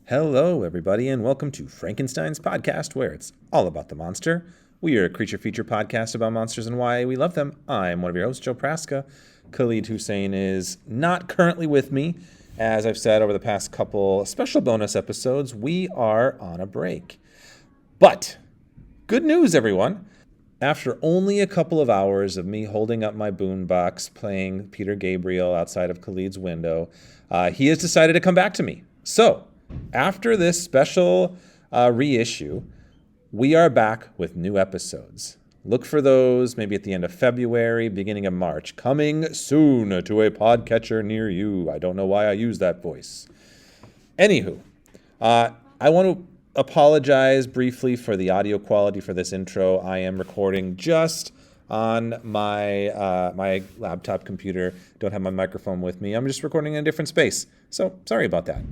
Hello, everybody, and welcome to Frankenstein's podcast, where it's all about the monster. We are a creature feature podcast about monsters and why we love them. I'm one of your hosts, Joe Praska. Khalid Hussein is not currently with me. As I've said over the past couple special bonus episodes, we are on a break. But good news, everyone. After only a couple of hours of me holding up my boombox playing Peter Gabriel outside of Khalid's window, he has decided to come back to me. So, after this special reissue, we are back with new episodes. Look for those maybe at the end of February, beginning of March. Coming soon to a podcatcher near you. I don't know why I use that voice. Anywho, I want to apologize briefly for the audio quality for this intro. I am recording just on my my laptop computer. Don't have my microphone with me. I'm just recording in a different space. So sorry about that.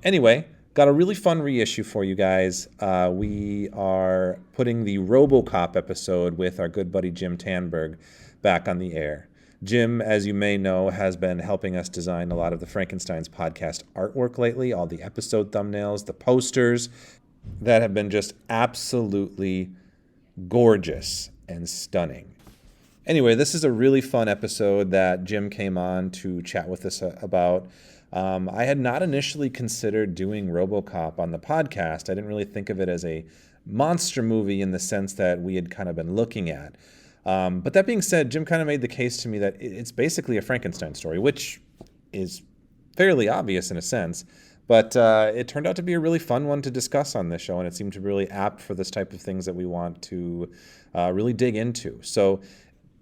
Anyway, got a really fun reissue for you guys. We are putting the Robocop episode with our good buddy Jim Tandberg back on the air. Jim, as you may know, has been helping us design a lot of the Frankenstein's podcast artwork lately, all the episode thumbnails, the posters that have been just absolutely gorgeous and stunning. Anyway, this is a really fun episode that Jim came on to chat with us about. I had not initially considered doing Robocop on the podcast. I didn't really think of it as a monster movie in the sense that we had kind of been looking at. But that being said, Jim kind of made the case to me that it's basically a Frankenstein story, which is fairly obvious in a sense. But it turned out to be a really fun one to discuss on this show, and it seemed to be really apt for this type of things that we want to really dig into. So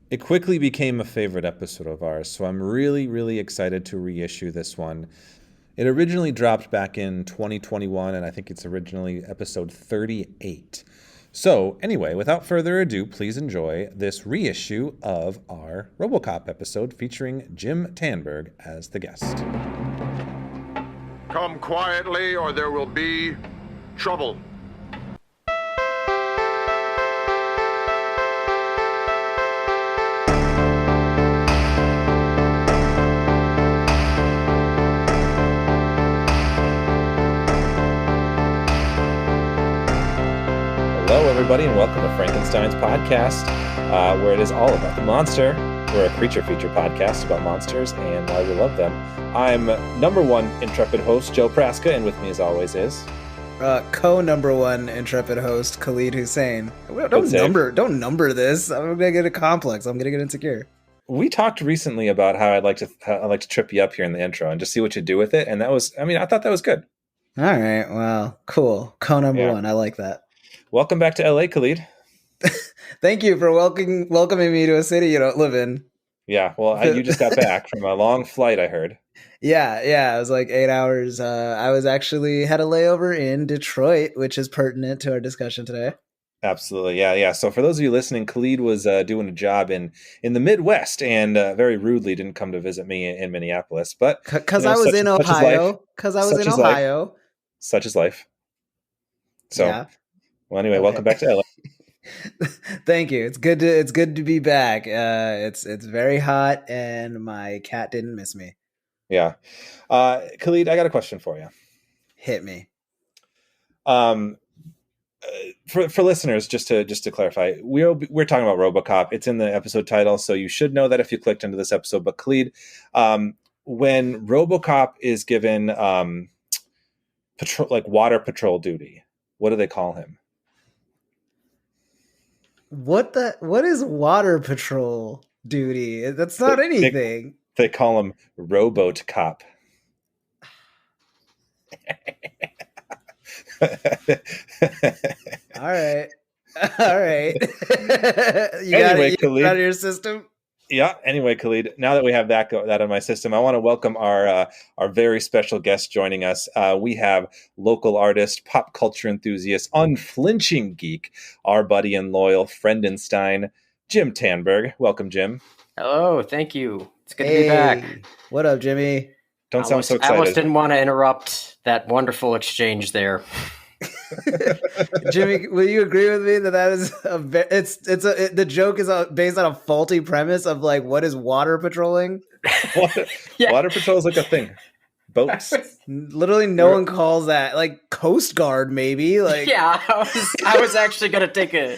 it quickly became a favorite episode of ours, so I'm really, really excited to reissue this one. It originally dropped back in 2021, and I think it's originally episode 38. So anyway, without further ado, please enjoy this reissue of our Robocop episode featuring Jim Tandberg as the guest. Come quietly or there will be trouble. Hello, everybody, and welcome to Frankenstein's podcast, where it is all about the monster. We're a creature feature podcast about monsters and why we love them. I'm number one intrepid host, Joe Praska, and with me as always is... co-number one intrepid host, Khalid Hussein. Don't number this. I'm gonna get a complex. I'm gonna get insecure. We talked recently about how I'd like to trip you up here in the intro and just see what you do with it, and that was, I thought that was good. All right, well, cool. Co-number one, I like that. Welcome back to LA, Khalid. Thank you for welcoming me to a city you don't live in. Yeah, well, you just got back from a long flight, I heard. Yeah, it was like 8 hours. I was actually had a layover in Detroit, which is pertinent to our discussion today. Absolutely, yeah. So for those of you listening, Khalid was doing a job in the Midwest and very rudely didn't come to visit me in Minneapolis. But because I was in Ohio. Such is life. So, yeah. Well, anyway, okay. Welcome back to LA. Thank you. It's good to be back. It's very hot, and my cat didn't miss me. Yeah, Khalid, I got a question for you. Hit me. For listeners, just to clarify, we're talking about Robocop. It's in the episode title, so you should know that if you clicked into this episode. But Khalid, when Robocop is given water patrol duty, what do they call him? What is water patrol duty? That's not anything. They call him Robocop. All right. You anyway, got it out of your system. Yeah. Anyway, Khalid, now that we have that in my system, I want to welcome our very special guest joining us. We have local artist, pop culture enthusiast, unflinching geek, our buddy and loyal Frankenstein, Jim Tandberg. Welcome, Jim. Hello. Thank you. It's good to be back. What up, Jimmy? Don't sound so excited. I almost didn't want to interrupt that wonderful exchange there. Jimmy, will you agree with me that is the joke is based on a faulty premise of like what is water patrolling? Water patrol is like a thing. boats. Literally, no one calls that like Coast Guard. Maybe like Yeah, I was actually gonna take a.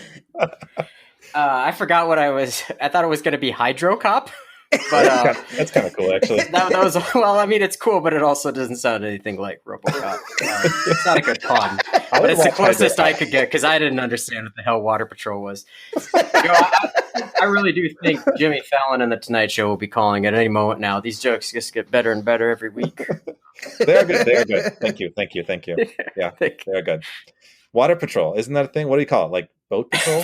I forgot what I was. I thought it was gonna be Hydrocop, but That's kind of cool, actually. that was well. I mean, it's cool, but it also doesn't sound anything like RoboCop. It's not a good pun, but it's the closest I could get because I didn't understand what the hell Water Patrol was. I really do think Jimmy Fallon and the Tonight Show will be calling at any moment now. These jokes just get better and better every week. They're good. They're good. Thank you. Yeah, they're good. Water Patrol, isn't that a thing? What do you call it? Like Boat Patrol?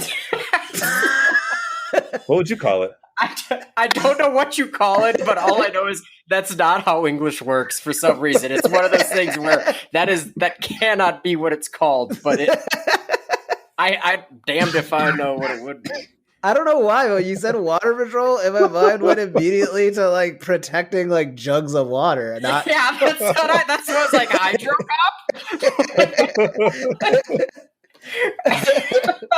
What would you call it? I don't know what you call it, but all I know is that's not how English works for some reason. It's one of those things where that cannot be what it's called, but I damned if I know what it would be. I don't know why, but you said Water Patrol, and my mind went immediately to like protecting like jugs of water. Not... Yeah, that's what I was like. Hydrocop.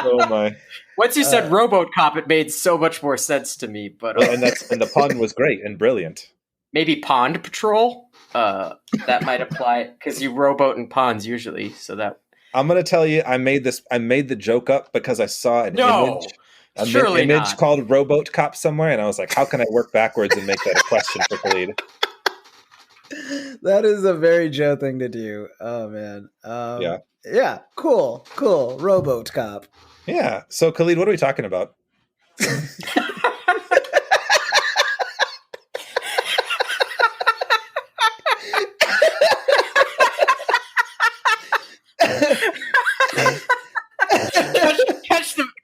Oh my! Once you said Robocop, it made so much more sense to me. But and the pun was great and brilliant. Maybe Pond Patrol. That might apply because you rowboat in ponds usually. So that I'm gonna tell you, I made the joke up because I saw an image. Surely image not. called Rowboat Cop somewhere, and I was like, how can I work backwards and make that a question for Khalid? That is a very Joe thing to do. Oh man. Yeah. Cool. Rowboat Cop. Yeah. So Khalid, what are we talking about?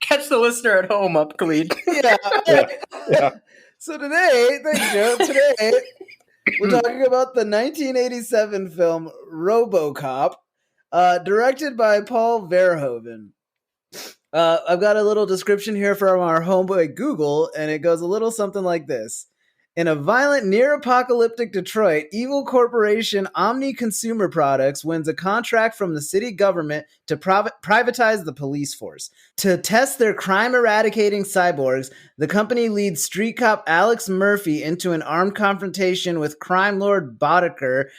Catch the listener at home up, Khalid. Yeah. So today, thanks, Joe. Today, we're talking about the 1987 film Robocop, directed by Paul Verhoeven. I've got a little description here from our homeboy Google, and it goes a little something like this. In a violent, near-apocalyptic Detroit, evil corporation Omni Consumer Products wins a contract from the city government to privatize the police force. To test their crime-eradicating cyborgs, the company leads street cop Alex Murphy into an armed confrontation with crime lord Boddicker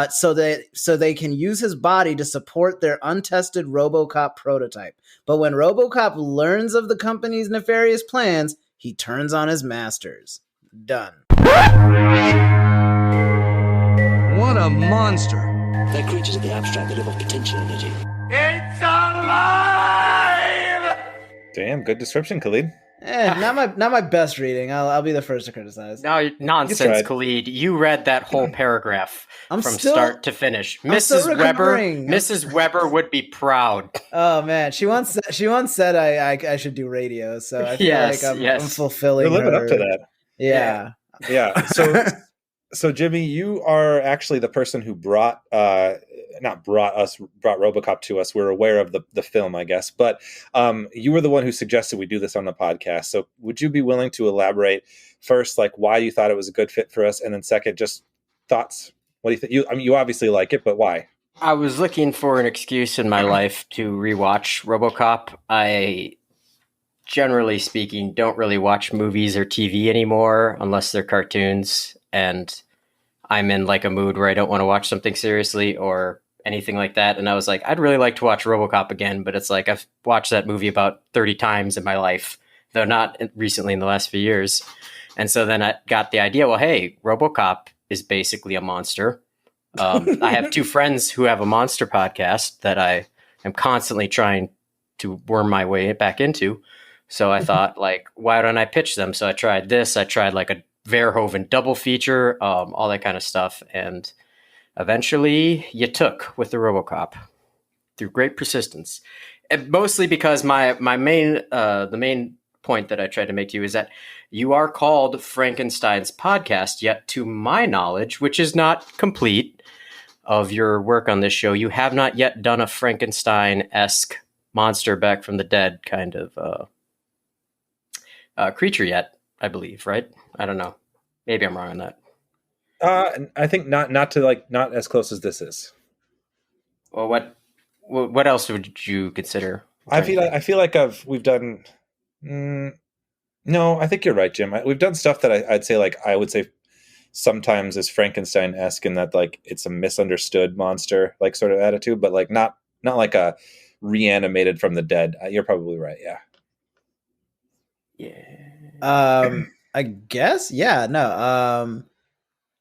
so they can use his body to support their untested Robocop prototype. But when Robocop learns of the company's nefarious plans, he turns on his masters. Done. What a monster. They're creatures of the abstract that live off potential energy. It's alive! Damn, good description, Khalid. Not my best reading. I'll be the first to criticize. No, nonsense, Khalid. You read that whole paragraph from start to finish. Mrs. Weber would be proud. Oh man, she once said I should do radio, so I feel like I'm fulfilling. You're living up to that. Yeah. So Jimmy, you are actually the person who brought Robocop to us. We're aware of the film, I guess, but you were the one who suggested we do this on the podcast. So would you be willing to elaborate first, like why you thought it was a good fit for us, and then second, just thoughts? What do you think? You obviously like it, but why? I was looking for an excuse in my life to rewatch Robocop. I, generally speaking, don't really watch movies or TV anymore unless they're cartoons, and I'm in like a mood where I don't want to watch something seriously or anything like that. And I was like, I'd really like to watch Robocop again, but it's like I've watched that movie about 30 times in my life, though not recently in the last few years. And so then I got the idea, well, hey, Robocop is basically a monster. I have two friends who have a monster podcast that I am constantly trying to worm my way back into. So I thought, like, why don't I pitch them? So I tried this. I tried like a Verhoeven double feature, all that kind of stuff. And eventually you took with the Robocop through great persistence. And mostly because the main point that I tried to make to you is that you are called Frankenstein's podcast, yet to my knowledge, which is not complete of your work on this show, you have not yet done a Frankenstein-esque monster back from the dead kind of creature yet, I believe, right? I don't know. Maybe I'm wrong on that. I think not as close as this is. Well, what else would you consider? I feel like we've done. No, I think you're right, Jim. We've done stuff that I'd say, like, I would say sometimes is Frankenstein-esque in that like it's a misunderstood monster like sort of attitude, but like not like a reanimated from the dead. You're probably right. Yeah. Yeah. I guess. Yeah. No.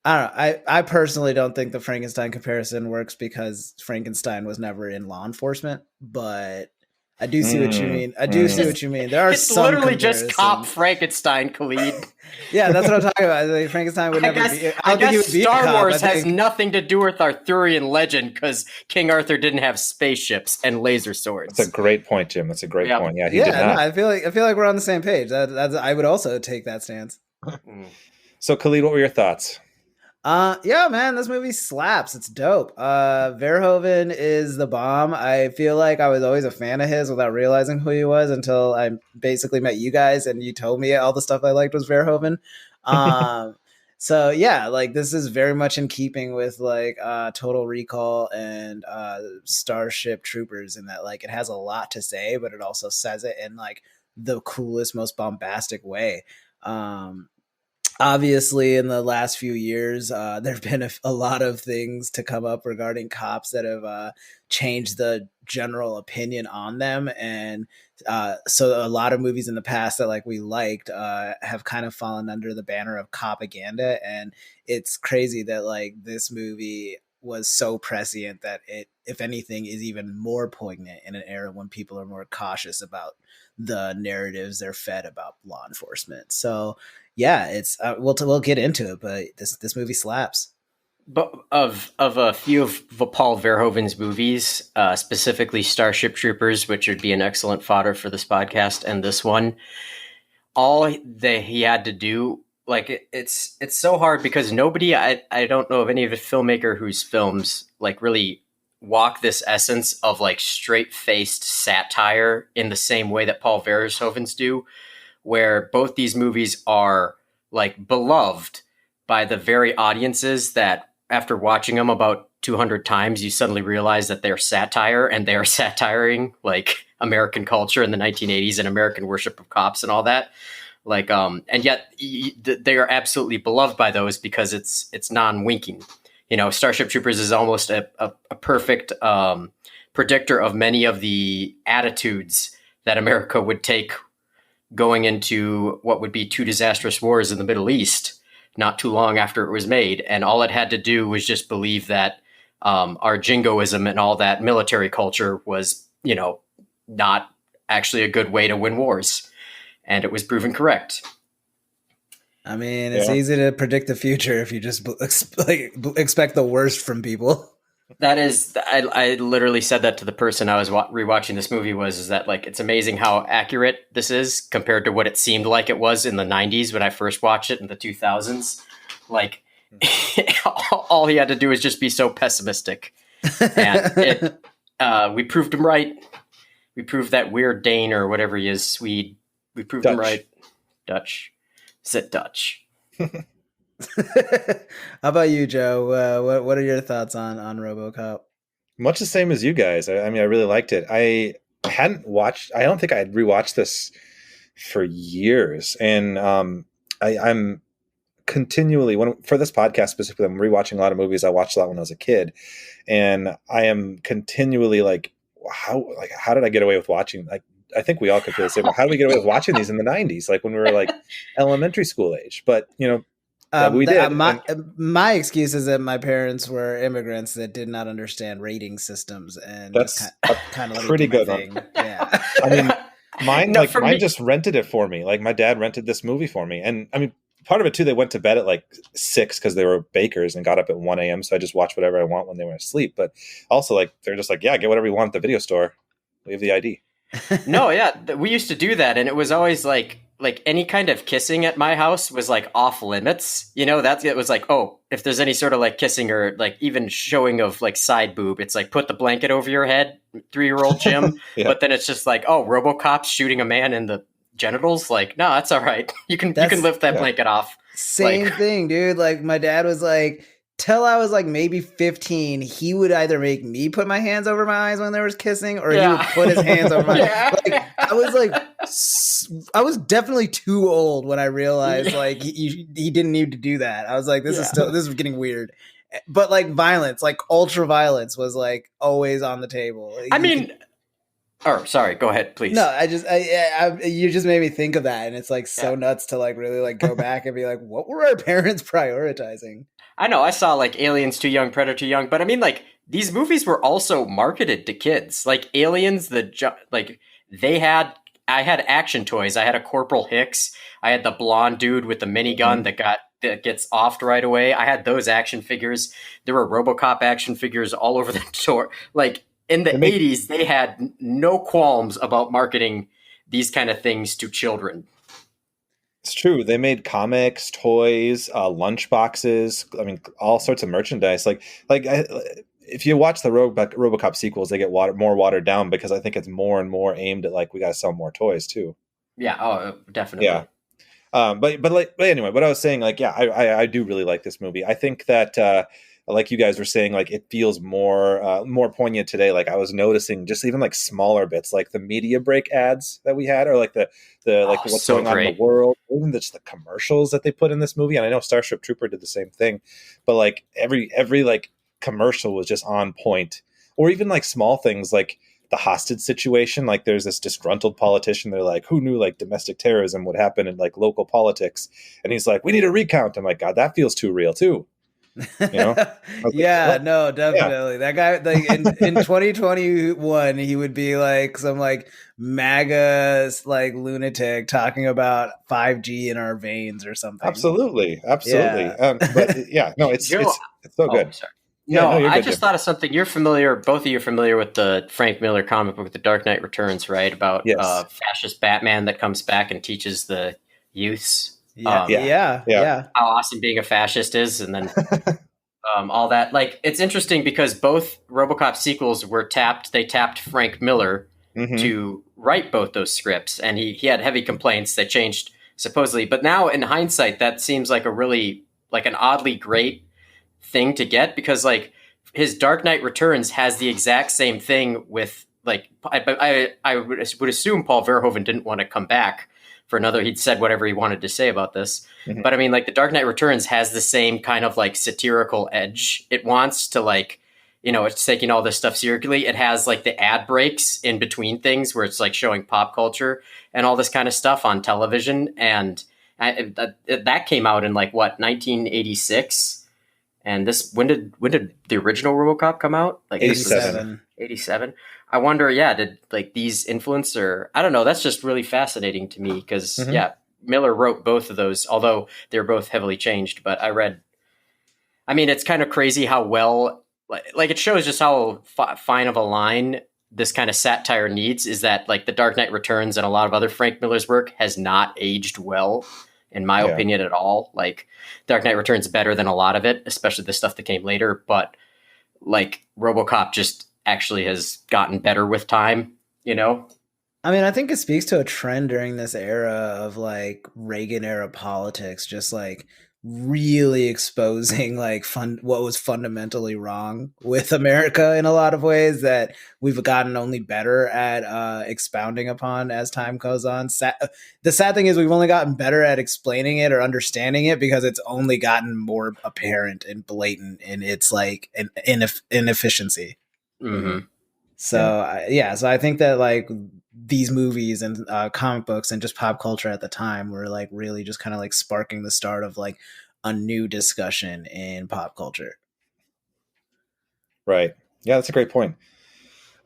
I don't know. I personally don't think the Frankenstein comparison works because Frankenstein was never in law enforcement, but I do see what you mean. I do see what you mean. There are It's some literally just cop comparisons. Frankenstein, Khalid. Yeah, that's what I'm talking about. Like, Frankenstein would never be. I don't think he guess would be a Star cop. Wars I has think- nothing to do with Arthurian legend because King Arthur didn't have spaceships and laser swords. That's a great point, Jim. That's a great Yeah. point. Yeah, he did Yeah, not. no, I feel like we're on the same page. That's I would also take that stance. So, Khalid, what were your thoughts? Yeah, man, this movie slaps. It's dope. Verhoeven is the bomb. I feel like I was always a fan of his without realizing who he was until I basically met you guys and you told me all the stuff I liked was Verhoeven. So yeah, like this is very much in keeping with like Total Recall and Starship Troopers in that like it has a lot to say, but it also says it in like the coolest, most bombastic way. Obviously, in the last few years, there have been a lot of things to come up regarding cops that have changed the general opinion on them. And so a lot of movies in the past that like we liked have kind of fallen under the banner of propaganda. And it's crazy that like this movie was so prescient that it, if anything, is even more poignant in an era when people are more cautious about the narratives they're fed about law enforcement. So yeah, it's we'll get into it, but this movie slaps. But of a few of Paul Verhoeven's movies, specifically Starship Troopers, which would be an excellent fodder for this podcast, and this one, all that he had to do, like it's so hard because nobody, I don't know of any of a filmmaker whose films like really walk this essence of like straight-faced satire in the same way that Paul Verhoeven's do, where both these movies are like beloved by the very audiences that after watching them about 200 times, you suddenly realize that they're satire and they're satiring like American culture in the 1980s and American worship of cops and all that. Like, and yet they are absolutely beloved by those because it's non-winking. You know, Starship Troopers is almost a perfect predictor of many of the attitudes that America would take going into what would be two disastrous wars in the Middle East not too long after it was made. And all it had to do was just believe that our jingoism and all that military culture was, you know, not actually a good way to win wars. And it was proven correct. I mean, it's easy to predict the future if you just expect the worst from people. That is, I literally said that to the person I was rewatching this movie is that like, it's amazing how accurate this is compared to what it seemed like it was in the 90s when I first watched it in the 2000s. Like all he had to do was just be so pessimistic. And we proved him right. We proved that weird Dane or whatever he is, Swede. We proved him right. Dutch. Sit Dutch. How about you, Joe? What are your thoughts on RoboCop? Much the same as you guys. I mean, I really liked it. I don't think I had rewatched this for years. And I'm continually, for this podcast specifically, I'm rewatching a lot of movies I watched a lot when I was a kid. And I am continually like, how did I get away with watching? Like, I think we all could feel the same. How did we get away with watching these in the 90s? Like when we were like elementary school age. But, you know, we did. My excuse is that my parents were immigrants that did not understand rating systems, and that's kind of pretty good thing. Yeah, I mean, mine just rented it for me. Like my dad rented this movie for me, and I mean, part of it too. They went to bed at like 6 because they were bakers and got up at 1 a.m. So I just watched whatever I want when they were asleep. But also, like they're just like, yeah, get whatever you want at the video store. We have the ID. No, yeah, we used to do that, and it was always like any kind of kissing at my house was like off limits. You know, it was like, oh, if there's any sort of like kissing or like even showing of like side boob, it's like put the blanket over your head, 3-year-old Jim. Yeah. But then it's just like, oh, RoboCop's shooting a man in the genitals. Like, no, that's all right. You can lift that blanket off. Same thing, dude. Like my dad was like, till I was like maybe 15, he would either make me put my hands over my eyes when there was kissing, or he would put his hands over my. Like, I was like I was definitely too old when I realized like he didn't need to do that. I was like, this is getting weird. But like violence, like ultra violence, was like always on the table. I mean, sorry, go ahead, please. No, you just made me think of that, and it's like so nuts to like really like go back and be like, what were our parents prioritizing? I know I saw like Aliens Too Young, Predator Too Young, but I mean like these movies were also marketed to kids. Like Aliens, I had action toys. I had a Corporal Hicks. I had the blonde dude with the minigun that gets offed right away. I had those action figures. There were RoboCop action figures all over the store. Like in the 80s, they had no qualms about marketing these kind of things to children. It's true. They made comics, toys, lunch boxes. I mean, all sorts of merchandise. If you watch the RoboCop sequels, they get more watered down because I think it's more and more aimed at like we got to sell more toys too. Yeah. Oh, definitely. Yeah. But anyway, what I was saying, like, yeah, I do really like this movie. I think that like you guys were saying, like it feels more poignant today. Like I was noticing just even like smaller bits, like the media break ads that we had, or like what's so going on in the world, even just the commercials that they put in this movie. And I know Starship Trooper did the same thing, but like every like commercial was just on point. Or even like small things like the hostage situation. Like there's this disgruntled politician. They're like, who knew like domestic terrorism would happen in like local politics? And he's like, we need a recount. I'm like, God, that feels too real too. You know? Yeah, like, no, definitely. Yeah. That guy, like in 2021, he would be like some like MAGA like lunatic talking about 5G in our veins or something. Absolutely. Yeah. But yeah, no, it's so good. Sorry. Yeah, I just thought of something. Both of you are familiar with the Frank Miller comic book, The Dark Knight Returns, right? About fascist Batman that comes back and teaches the youths. Yeah. How awesome being a fascist is, and then all that. Like, it's interesting because both RoboCop sequels they tapped Frank Miller to write both those scripts, and he had heavy complaints. They changed supposedly, but now in hindsight, that seems like a really like an oddly great thing to get, because like his Dark Knight Returns has the exact same thing with like I would assume Paul Verhoeven didn't want to come back for another. He'd said whatever he wanted to say about this, but I mean like the Dark Knight Returns has the same kind of like satirical edge. It wants to like, you know, it's taking all this stuff seriously. It has like the ad breaks in between things where it's like showing pop culture and all this kind of stuff on television, and that came out in like what 1986. And this, when did the original RoboCop come out? Like 87. 87. I wonder, did like these influence, or I don't know. That's just really fascinating to me because Miller wrote both of those, although they're both heavily changed. But it's kind of crazy how well, like it shows just how fine of a line this kind of satire needs. Is that like the Dark Knight Returns and a lot of other Frank Miller's work has not aged well, in my opinion, at all. Like Dark Knight Returns better than a lot of it, especially the stuff that came later. But like RoboCop just actually has gotten better with time, you know? I mean, I think it speaks to a trend during this era of like Reagan era politics, just like really exposing like what was fundamentally wrong with America in a lot of ways that we've gotten only better at expounding upon as time goes on. The sad thing is we've only gotten better at explaining it or understanding it because it's only gotten more apparent and blatant in its like inefficiency. So so I think that like these movies and comic books and just pop culture at the time were like really just kind of like sparking the start of like a new discussion in pop culture. Right. Yeah, that's a great point.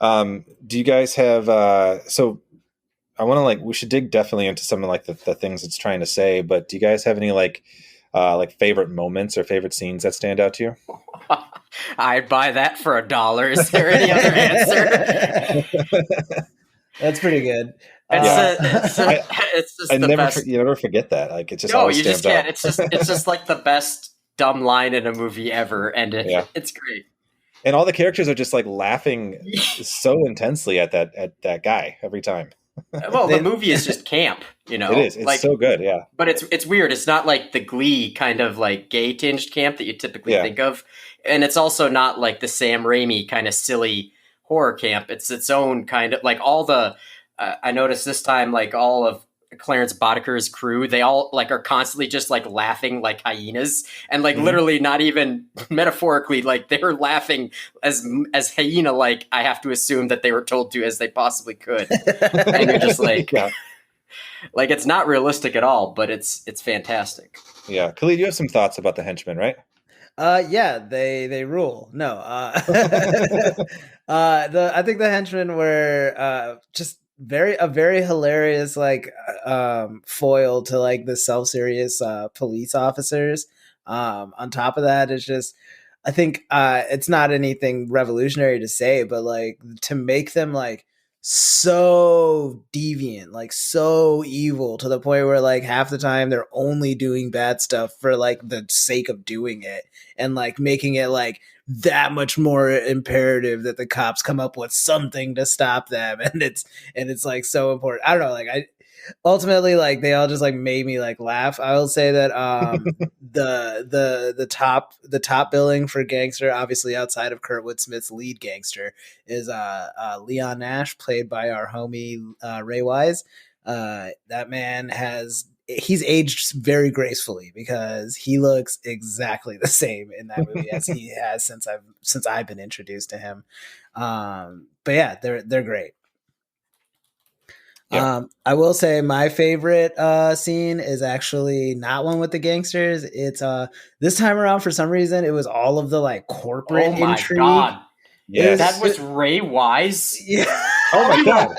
Do you guys have so I want to like we should dig definitely into some of like the things it's trying to say, but do you guys have any like favorite moments or favorite scenes that stand out to you? I'd buy that for $1. Is there any other answer? That's pretty good. It's just the best. You never forget that. Like it's just you just can't. It's just like the best dumb line in a movie ever, and it's great. And all the characters are just like laughing so intensely at that guy every time. Well, the movie is just camp, you know. It is. It's like, so good, yeah. But it's weird. It's not like the Glee kind of like gay tinged camp that you typically think of, and it's also not like the Sam Raimi kind of silly horror camp. It's its own kind of like all the I noticed this time, like all of Clarence Boddicker's crew, they all like are constantly just like laughing like hyenas, and like literally not even metaphorically, like they're laughing as hyena like. I have to assume that they were told to as they possibly could, and you're just like, like it's not realistic at all, but it's fantastic. Yeah, Khalid, you have some thoughts about the henchmen, right? Yeah, they rule. No, I think the henchmen were just a very hilarious like foil to like the self-serious police officers. On top of that, it's just I think it's not anything revolutionary to say, but like to make them like so deviant, like so evil to the point where like half the time they're only doing bad stuff for like the sake of doing it, and like making it like that much more imperative that the cops come up with something to stop them. And it's like so important. I don't know, like I ultimately like they all just like made me like laugh. I will say that the top billing for gangster, obviously outside of Kurtwood Smith's lead gangster, is Leon Nash, played by our homie Ray Wise. That man he's aged very gracefully because he looks exactly the same in that movie as he has since I've been introduced to him. But yeah, they're great. Yeah. I will say my favorite scene is actually not one with the gangsters. It's this time around, for some reason, it was all of the like corporate Oh my intrigue. god. Yes. That was Ray Wise. Yeah. Oh my god.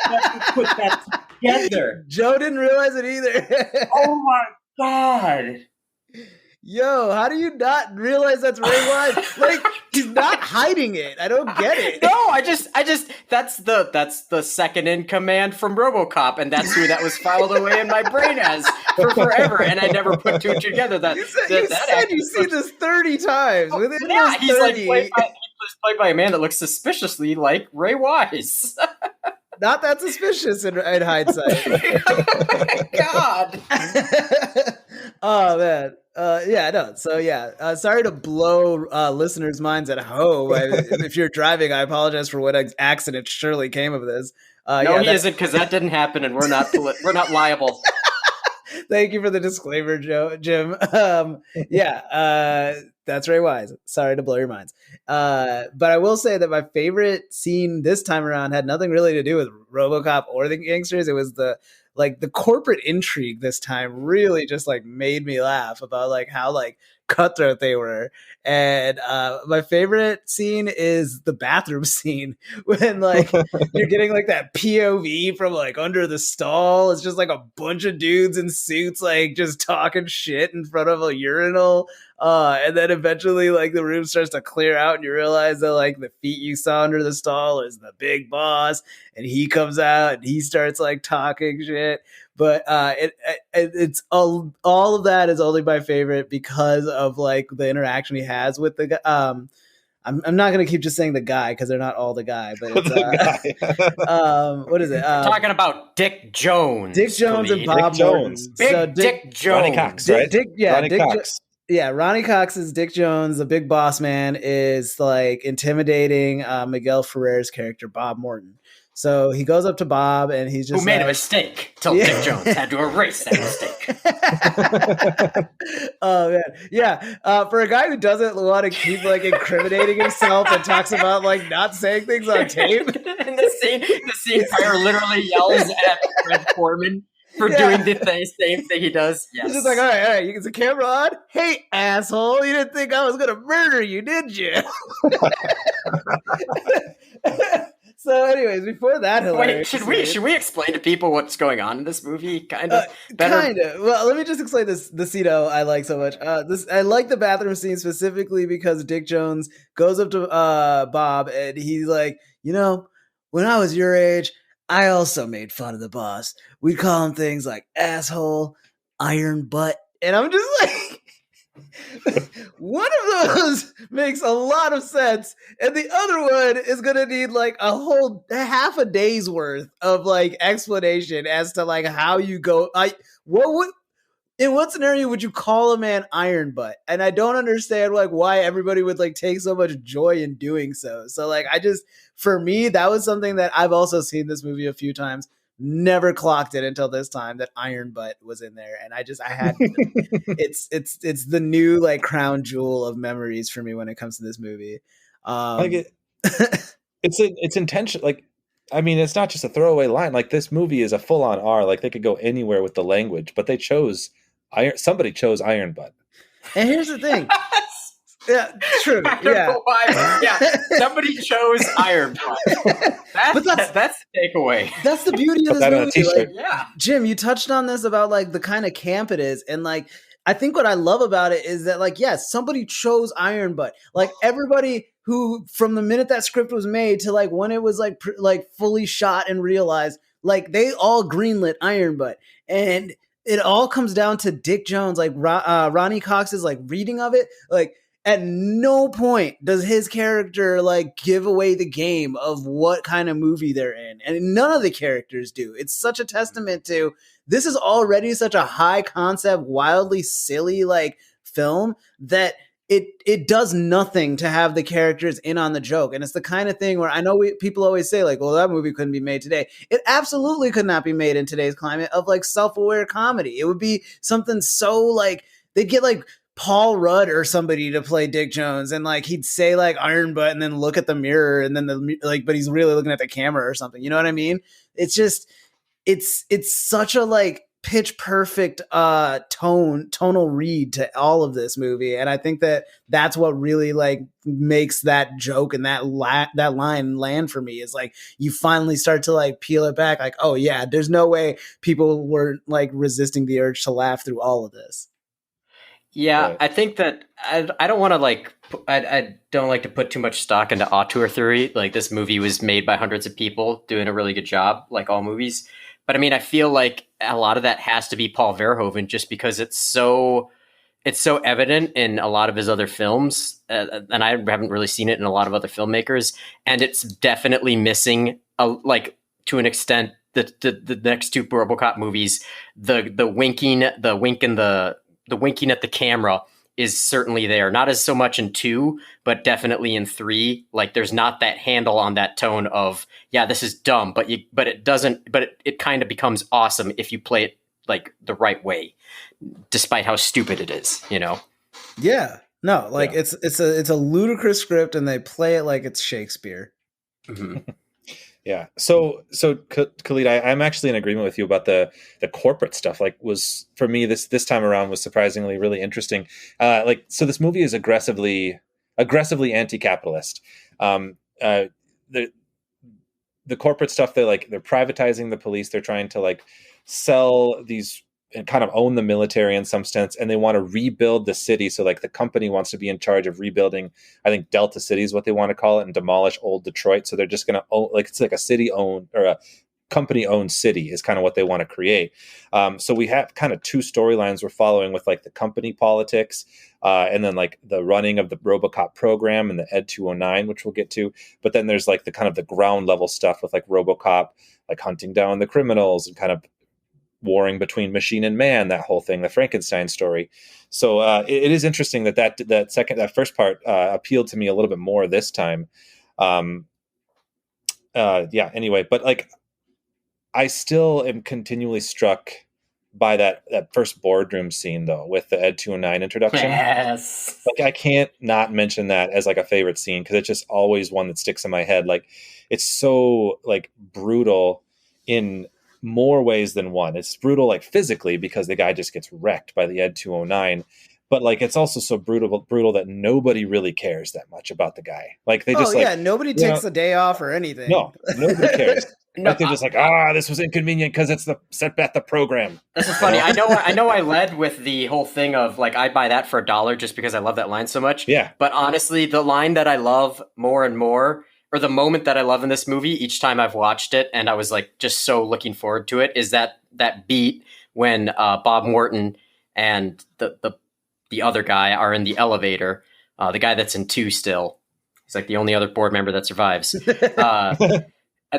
Put that together. Joe didn't realize it either. Oh my god. Yo, how do you not realize that's Ray Wise? Like, he's not hiding it. I don't get it. No, I just that's the second in command from Robocop, and that's who that was filed away in my brain as for forever, and I never put two together. You said you've seen this 30 times. Within yeah, those 30, he's played by a man that looks suspiciously like Ray Wise. not that suspicious in hindsight. God. Oh man. Yeah, no. So yeah, sorry to blow listeners' minds at home. If you're driving, I apologize for what accident surely came of this. No, he isn't, because that didn't happen, and we're not liable. Thank you for the disclaimer, Jim. That's Ray Wise. Sorry to blow your minds. But I will say that my favorite scene this time around had nothing really to do with RoboCop or the gangsters. It was the corporate intrigue this time really just like made me laugh about like how like cutthroat they were. And my favorite scene is the bathroom scene when like you're getting like that POV from like under the stall. It's just like a bunch of dudes in suits like just talking shit in front of a urinal. And then eventually like the room starts to clear out and you realize that like the feet you saw under the stall is the big boss, and he comes out and he starts like talking shit. But it's all of that is only my favorite because of like the interaction he has with the guy. I'm not gonna keep just saying the guy because they're not all the guy, but it's what is it? We're talking about Dick Jones. Dick Jones and Bob Morton. Big Dick Jones. Ronnie Cox, right? Ronnie Cox. Ronnie Cox is Dick Jones. The big boss man is like intimidating Miguel Ferrer's character, Bob Morton. So he goes up to Bob and he's just who made a mistake till Dick Jones had to erase that mistake. Oh man, yeah. For a guy who doesn't want to keep like incriminating himself and talks about like not saying things on tape, and the scene fire literally yells at Fred Foreman for doing the same thing he does. Yes. He's just like, all right, is the camera on? Hey, asshole, you didn't think I was gonna murder you, did you? So, anyways, before that, hilarious. Wait, should we explain to people what's going on in this movie? Kind of. Well, let me just explain the scene I like so much. I like the bathroom scene specifically because Dick Jones goes up to Bob and he's like, when I was your age, I also made fun of the boss. We'd call him things like asshole, iron butt, and I'm just like. One of those makes a lot of sense, and the other one is gonna need like a whole half a day's worth of like explanation as to like how you go. In what scenario would you call a man iron butt? And I don't understand like why everybody would like take so much joy in doing so. So like for me, that was something that I've also seen this movie a few times. never clocked it until this time that Iron Butt was in there, and I had it's the new like crown jewel of memories for me when it comes to this movie. Like it's intention. Like, I mean, it's not just a throwaway line. Like, this movie is a full on R. Like, they could go anywhere with the language, but they chose somebody chose Iron Butt. And here's the thing. Yeah, true. I don't know why. Yeah, somebody chose Iron Butt. That's the takeaway. That's the beauty of Put that on a this movie. t-shirt. Like, Jim, you touched on this about like the kind of camp it is, and like I think what I love about it is that like yes, somebody chose Iron Butt. Like everybody who from the minute that script was made to like when it was like fully shot and realized, like they all greenlit Iron Butt, and it all comes down to Dick Jones, like Ronnie Cox's like reading of it, like. At no point does his character like give away the game of what kind of movie they're in. And none of the characters do. It's such a testament to this is already such a high concept, wildly silly like film that it does nothing to have the characters in on the joke. And it's the kind of thing where I know people always say like, well, that movie couldn't be made today. It absolutely could not be made in today's climate of like self-aware comedy. It would be something so like they'd get like Paul Rudd or somebody to play Dick Jones, and like he'd say like Iron Butt and then look at the mirror and then but he's really looking at the camera or something. You know what I mean? It's just it's such a like pitch perfect tonal read to all of this movie, and I think that's what really like makes that joke and that line land for me is like you finally start to like peel it back like, oh yeah, there's no way people were like resisting the urge to laugh through all of this. Yeah, Right. I think that I don't want to like I don't like to put too much stock into auteur theory. Like this movie was made by hundreds of people doing a really good job, like all movies. But I mean, I feel like a lot of that has to be Paul Verhoeven, just because it's so evident in a lot of his other films, and I haven't really seen it in a lot of other filmmakers. And it's definitely missing, like to an extent, the next two RoboCop movies, the winking at the camera is certainly there. Not as so much in 2, but definitely in 3. Like there's not that handle on that tone of, yeah, this is dumb, but it kind of becomes awesome if you play it like the right way, despite how stupid it is, you know? Yeah. No, like it's a ludicrous script and they play it like it's Shakespeare. Mm-hmm. Yeah. So Khalid, I'm actually in agreement with you about the corporate stuff. Like, was for me this time around was surprisingly really interesting. So this movie is aggressively anti-capitalist. The corporate stuff, they're privatizing the police. They're trying to like sell these and kind of own the military in some sense, and they want to rebuild the city. So like the company wants to be in charge of rebuilding, I think Delta City is what they want to call it, and demolish old Detroit. So they're just going to own, like it's like a city owned or a company owned city is kind of what they want to create. So we have kind of two storylines we're following with like the company politics and then like the running of the Robocop program and the Ed 209, which we'll get to. But then there's like the kind of the ground level stuff with like Robocop, like hunting down the criminals and kind of warring between machine and man, that whole thing, the Frankenstein story. So it is interesting that first part appealed to me a little bit more this time. Anyway, but like I still am continually struck by that first boardroom scene though, with the Ed 209 introduction. Yes. Like I can't not mention that as like a favorite scene, because it's just always one that sticks in my head. Like it's so like brutal in more ways than one. It's brutal like physically because the guy just gets wrecked by the Ed 209, but like it's also so brutal that nobody really cares that much about the guy. Like they just nobody takes a day off or anything. No, nobody cares. Like they're just like, this was inconvenient because it's the set back the program. This is funny. I know I led with the whole thing of like I buy that for $1 just because I love that line so much. Yeah. But honestly, the line that I love more and more, or the moment that I love in this movie each time I've watched it, and I was like just so looking forward to it, is that beat when Bob Morton and the other guy are in the elevator. The guy that's in 2 still. He's like the only other board member that survives.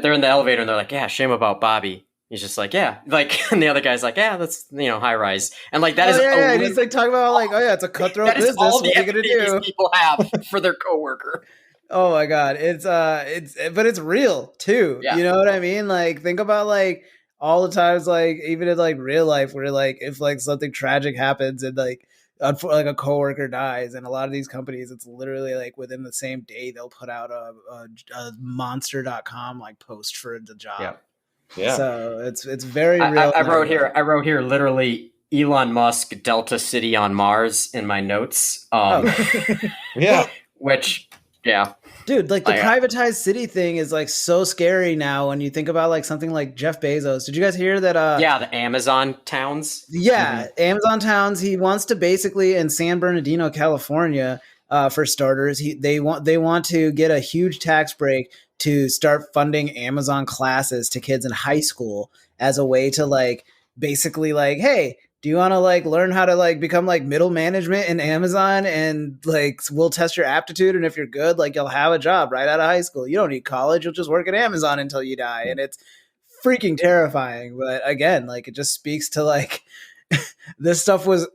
They're in the elevator and they're like, yeah, shame about Bobby. He's just like, yeah. Like, and the other guy's like, yeah, that's, high rise. And like, that is. Yeah, and he's like talking about like, it's a cutthroat business. What are you going to do? People have for their coworker. Oh my God. But it's real too. Yeah. You know what I mean? Like, think about like all the times, like even in like real life, where like if like something tragic happens and like a coworker dies, and a lot of these companies, it's literally like within the same day they'll put out a monster.com like post for the job. Yeah. So it's very real. I wrote here literally Elon Musk, Delta City on Mars in my notes. Yeah. Which, yeah. Dude, like the privatized city thing is like so scary now when you think about like something like Jeff Bezos. Did you guys hear that? Yeah, the Amazon towns. Yeah, Amazon towns. He wants to basically in San Bernardino, California, for starters. They want to get a huge tax break to start funding Amazon classes to kids in high school as a way to like basically like, hey, do you want to like learn how to like become like middle management in Amazon, and like we'll test your aptitude, and if you're good, like you'll have a job right out of high school. You don't need college. You'll just work at Amazon until you die. And it's freaking terrifying. But again, like it just speaks to like this stuff was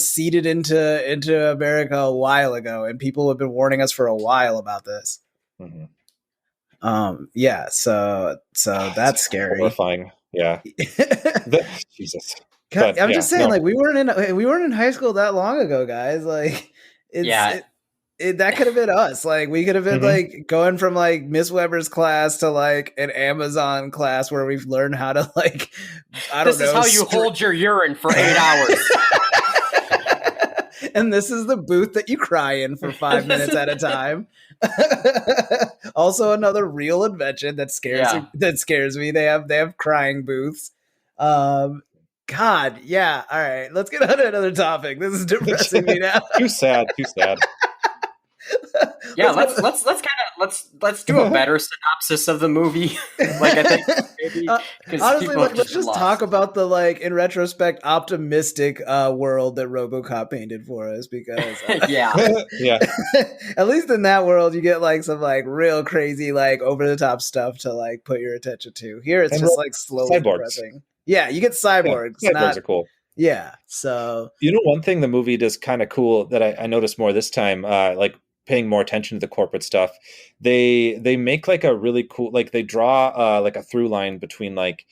seeded into America a while ago, and people have been warning us for a while about this. Yeah, so that's scary. Horrifying. Yeah. Jesus. God, I'm just saying, like we weren't in high school that long ago, guys. Like, that could have been us. Like, we could have been like going from like Miss Weber's class to like an Amazon class where we've learned how to like, This is how you hold your urine for 8 hours. And this is the booth that you cry in for 5 minutes at a time. Also, another real invention that scares me. They have crying booths. God, yeah. All right, let's get on to another topic. This is depressing me now. Too sad. Yeah, let's do a better synopsis of the movie. Like I think maybe honestly, like, let's just talk about the like in retrospect optimistic world that RoboCop painted for us, because yeah. At least in that world you get like some like real crazy like over the top stuff to like put your attention to. Here it's just like slowly depressing. Yeah, you get cyborgs. Yeah, cyborgs are cool. Yeah, so one thing the movie does kind of cool that I noticed more this time, like paying more attention to the corporate stuff. They make like a really cool, like they draw like a through line between like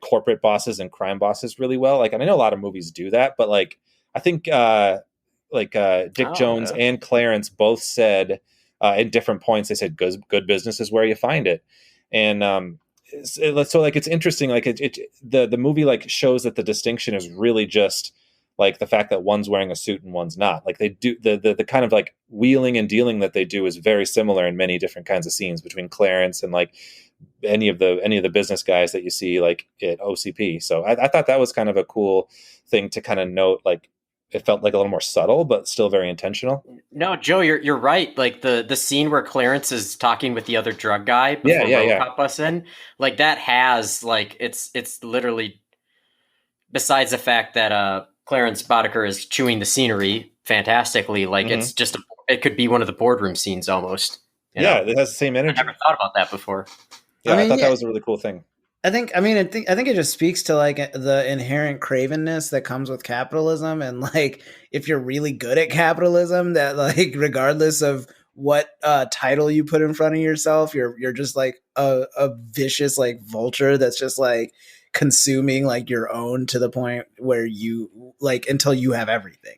corporate bosses and crime bosses really well. Like, and I know a lot of movies do that, but like I think Dick Jones and Clarence both said in different points, they said good business is where you find it, and so like it's interesting, like the movie like shows that the distinction is really just like the fact that one's wearing a suit and one's not. Like they do the kind of like wheeling and dealing that they do is very similar in many different kinds of scenes between Clarence and like any of the business guys that you see like at OCP. So I thought that was kind of a cool thing to kind of note. Like it felt like a little more subtle, but still very intentional. No, Joe, you're right. Like the scene where Clarence is talking with the other drug guy before RoboCop busts in, like that has like it's literally, besides the fact that Clarence Boddicker is chewing the scenery fantastically, like it's just it could be one of the boardroom scenes almost. Yeah, it has the same energy. I never thought about that before. Yeah, I thought that was a really cool thing. I think it just speaks to like the inherent cravenness that comes with capitalism, and like if you're really good at capitalism, that like regardless of what title you put in front of yourself, you're just like a vicious like vulture that's just like consuming like your own to the point where you like until you have everything.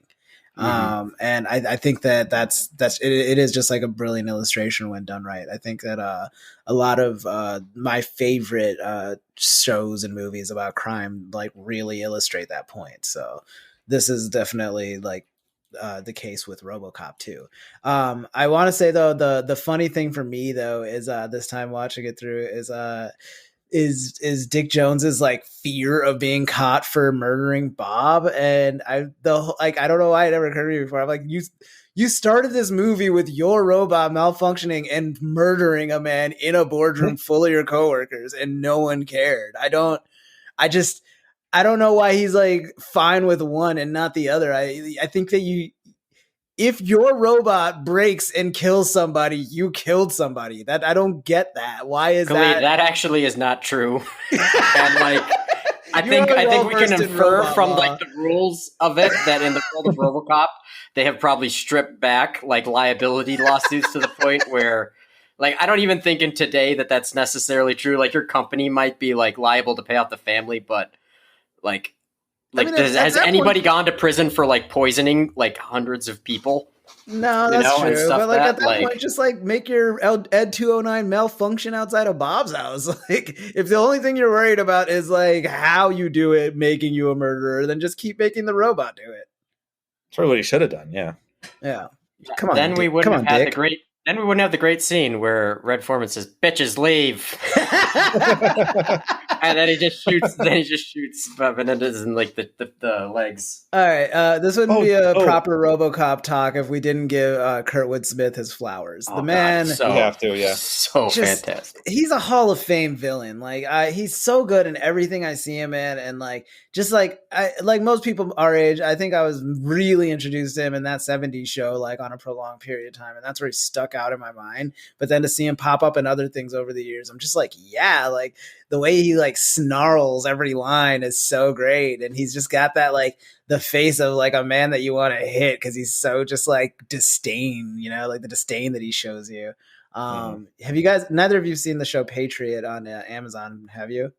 And I think that's it is just like a brilliant illustration when done right. I think that a lot of my favorite shows and movies about crime like really illustrate that point. So this is definitely like the case with RoboCop too. I want to say though the funny thing for me though is this time watching it through is Dick Jones's like fear of being caught for murdering Bob. And I don't know why it never occurred to me before. I'm like, you started this movie with your robot malfunctioning and murdering a man in a boardroom full of your coworkers, and no one cared. I don't know why he's like fine with one and not the other. I think that if your robot breaks and kills somebody, you killed somebody. That I don't get that. Why is that? That actually is not true. And like, I think we can infer from like the rules of it that in the world of RoboCop, they have probably stripped back like liability lawsuits to the point where Like, I don't even think in today that that's necessarily true. Like, your company might be like liable to pay out the family, but like, has anybody gone to prison for like poisoning like hundreds of people? No, that's and true. stuff But like that, at that point, just like make your Ed 209 malfunction outside of Bob's house. Like, if the only thing you're worried about is like how you do it, making you a murderer, then just keep making the robot do it. That's what he should have done. Yeah. Yeah. Come on. Then we wouldn't Come on, have had Dick. the great. Then we wouldn't have the great scene where Red Foreman says, "Bitches leave," and then he just shoots. Menendez in like the legs. All right, this wouldn't be a proper RoboCop talk if we didn't give Kurtwood Smith his flowers. The man, you have to, yeah, so fantastic. He's a Hall of Fame villain. Like, he's so good in everything I see him in, and like, just like most people our age, I think I was really introduced to him in that '70s show, like on a prolonged period of time, and that's where he stuck out in my mind. But then to see him pop up in other things over the years, I'm just like, yeah, like the way he like snarls every line is so great, and he's just got that like the face of like a man that you want to hit because he's so just like disdain, like the disdain that he shows you. Have you guys? Neither of you seen the show Patriot on Amazon? Have you?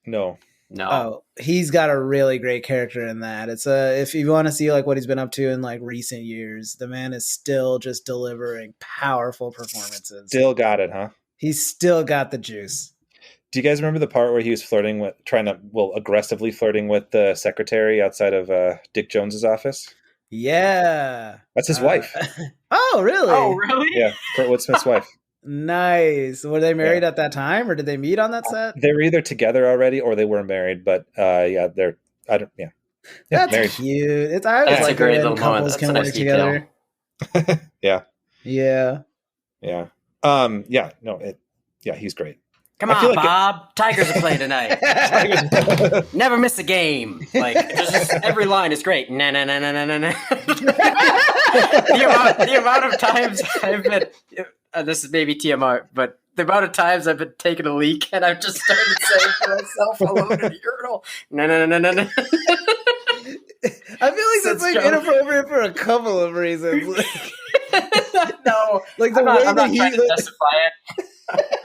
No. Oh, he's got a really great character in that. It's if you want to see like what he's been up to in like recent years, the man is still just delivering powerful performances. Still got it, huh? He's still got the juice. Do you guys remember the part where he was aggressively flirting with the secretary outside of Dick Jones's office? Yeah. That's his wife. Oh, really? Oh, really? Yeah, Kurtwood Smith's wife. Nice. Were they married at that time, or did they meet on that set? They were either together already or they were married, but that's married. Cute. I always like great when couples can work together. Yeah. Yeah. He's great. Come on, Bob. Tigers are playing tonight. Never miss a game. Like, just every line is great. Na na na na na na. The amount of times I've been. This is maybe TMR, but the amount of times I've been taking a leak and I've just started saying to myself alone in the urinal, no. I feel like that's like inappropriate for a couple of reasons. No, like the way that he justify it.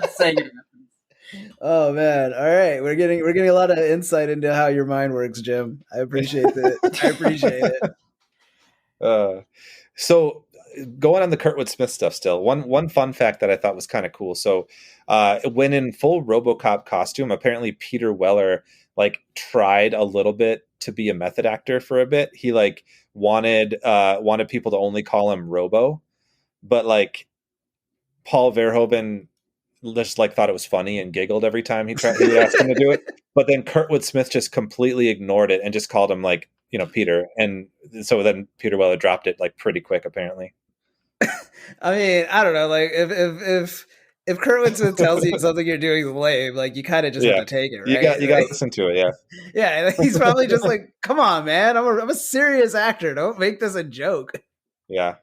I'm saying it. Oh man! All right, we're getting a lot of insight into how your mind works, Jim. I appreciate it. I appreciate it. So going on the Kurtwood Smith stuff still, one fun fact that I thought was kind of cool. So when in full RoboCop costume, apparently Peter Weller like tried a little bit to be a method actor for a bit. He like wanted people to only call him Robo, but like Paul Verhoeven just like thought it was funny and giggled every time he asked him to do it. But then Kurtwood Smith just completely ignored it and just called him like, Peter. And so then Peter Weller dropped it like pretty quick, apparently. I mean, I don't know. Like if Kurtwood Smith tells you something you're doing is lame, like you kind of just have to take it, right? You got to listen to it. Yeah. Yeah. He's probably just like, come on, man. I'm a serious actor. Don't make this a joke. Yeah.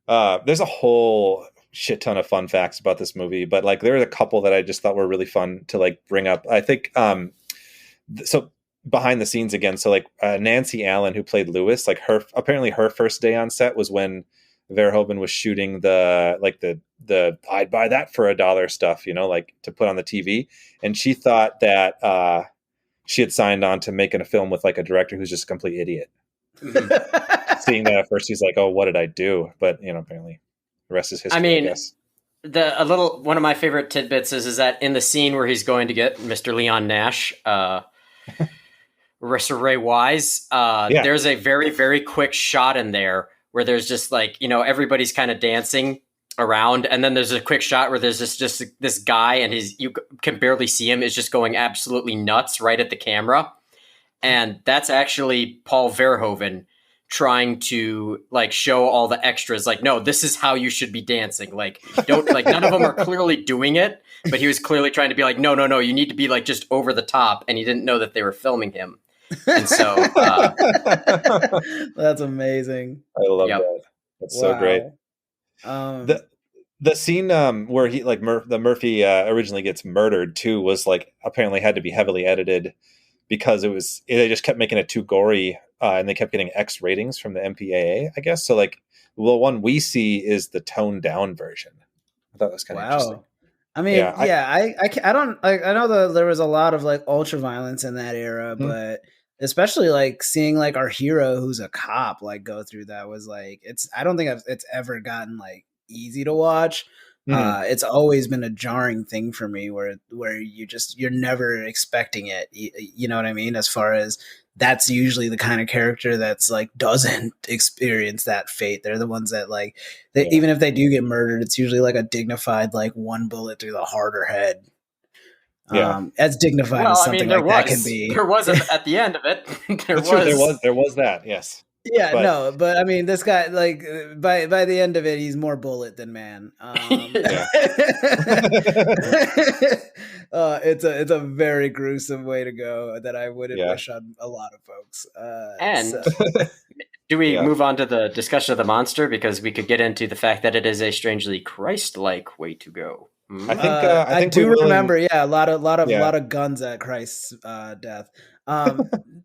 There's a whole shit ton of fun facts about this movie, but like there were a couple that I just thought were really fun to like bring up. I think so behind the scenes again, so like Nancy Allen, who played Lewis, like apparently her first day on set was when Verhoeven was shooting the I'd buy that for $1 stuff, like to put on the TV, and she thought that she had signed on to making a film with like a director who's just a complete idiot. Seeing that at first, she's like, "Oh, what did I do?" But apparently the rest is history. I mean, I guess. One of my favorite tidbits is that in the scene where he's going to get Mr. Leon Nash, Ray Wise, there's a very, very quick shot in there where there's just like, everybody's kind of dancing around. And then there's a quick shot where there's just this guy and you can barely see him, is just going absolutely nuts right at the camera. And that's actually Paul Verhoeven trying to like show all the extras, like, no, this is how you should be dancing. Like, don't like, none of them are clearly doing it, but he was clearly trying to be like, no, you need to be like just over the top. And he didn't know that they were filming him. And so that's amazing. I love that. That's so great. The scene where he like the Murphy originally gets murdered too was like apparently had to be heavily edited because they just kept making it too gory. And they kept getting X ratings from the MPAA, I guess. So like, the one we see is the toned down version. thought that was kind of interesting. Wow. I mean, Yeah, I don't like. I know that there was a lot of like ultra violence in that era, but especially like seeing like our hero who's a cop like go through that was like I don't think it's ever gotten like easy to watch. It's always been a jarring thing for me where you're never expecting it. You know what I mean? As far as that's usually the kind of character that's like doesn't experience that fate. They're the ones that like even if they do get murdered, it's usually like a dignified like one bullet through the heart or head. As dignified as something like that can be. There was at the end of it. There was that. Yes. Yeah, but I mean, this guy, like, by the end of it, he's more bullet than man. It's a very gruesome way to go that I wouldn't wish on a lot of folks. Do we move on to the discussion of the monster, because we could get into the fact that it is a strangely Christ-like way to go? I think do remember. Yeah, a lot of guns at Christ's death.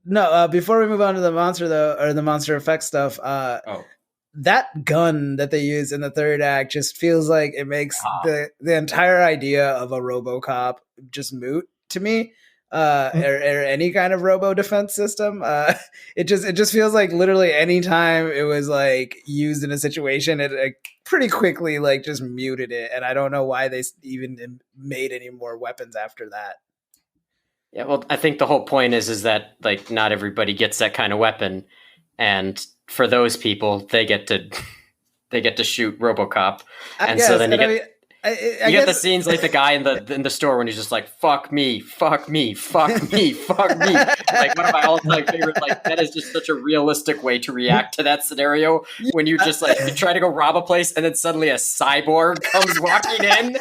No, before we move on to the monster though, or the monster effect stuff, that gun that they use in the third act just feels like it makes the entire idea of a Robocop just moot to me. Or any kind of robo defense system. It just feels like literally any time it was like used in a situation, it pretty quickly like just muted it, and I don't know why they even made any more weapons after that. Yeah, well, I think the whole point is that like not everybody gets that kind of weapon, and for those people, they get to shoot Robocop, and so then you get the scenes like the guy in the store when he's just like fuck me, fuck me, fuck me, fuck me. Like one of my all-time favorite. Like that is just such a realistic way to react to that scenario when you just like you try to go rob a place and then suddenly a cyborg comes walking in.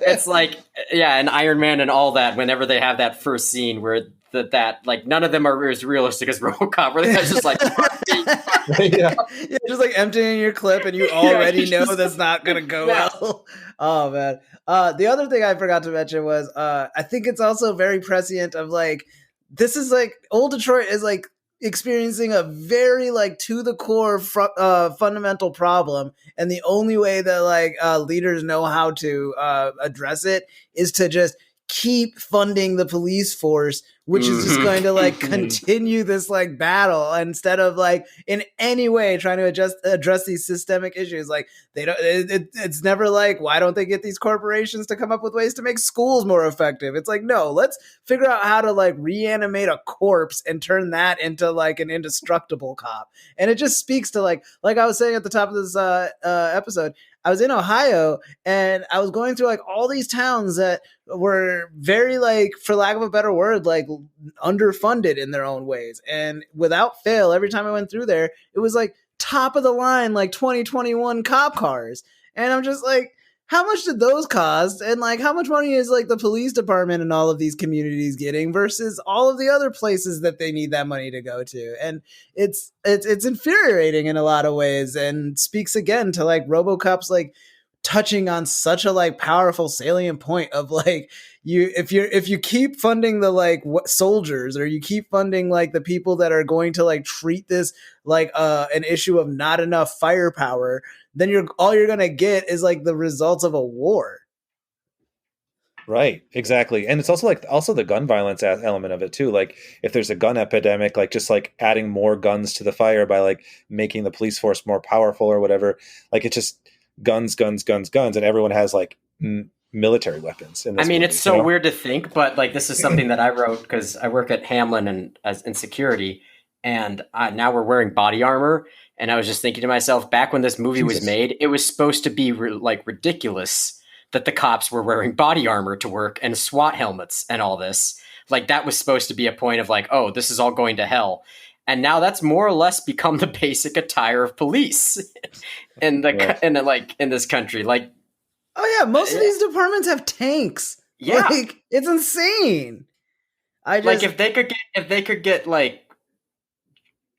It's like, yeah, and Iron Man and all that, whenever they have that first scene where that like none of them are as realistic as Robocop, where it's just like just like emptying your clip and you already know that's not gonna go well. Oh man. The other thing I forgot to mention was I think it's also very prescient of like this is like old Detroit is like experiencing a very like to the core fundamental problem, and the only way that like leaders know how to address it is to just keep funding the police force, which is just going to like continue this like battle instead of like in any way trying to address these systemic issues. Like they don't, it's never like, why don't they get these corporations to come up with ways to make schools more effective? It's like, no, let's figure out how to like reanimate a corpse and turn that into like an indestructible cop. And it just speaks to like I was saying at the top of this episode, I was in Ohio and I was going through like all these towns that were very like, for lack of a better word, like underfunded in their own ways. And without fail, every time I went through there, it was like top of the line, like 2021 cop cars. And I'm just like, how much did those cost? And like, how much money is like the police department and all of these communities getting versus all of the other places that they need that money to go to? And it's infuriating in a lot of ways, and speaks again to like RoboCop's like touching on such a like powerful salient point of like, if you keep funding the like soldiers, or you keep funding like the people that are going to like treat this like an issue of not enough firepower, then all you're gonna get is like the results of a war. Right, exactly. And it's also like the gun violence element of it too. Like if there's a gun epidemic, like just like adding more guns to the fire by like making the police force more powerful or whatever. Like it's just guns, and everyone has like military weapons. In this movie, it's so weird to think, but like this is something that I wrote because I work at Hamlin and in security, and now we're wearing body armor. And I was just thinking to myself, back when this movie was made, it was supposed to be like ridiculous that the cops were wearing body armor to work and SWAT helmets and all this. Like that was supposed to be a point of like, oh, this is all going to hell. And now that's more or less become the basic attire of police in this country. Like, oh yeah, most of these departments have tanks. Yeah, like it's insane. Like if they could get like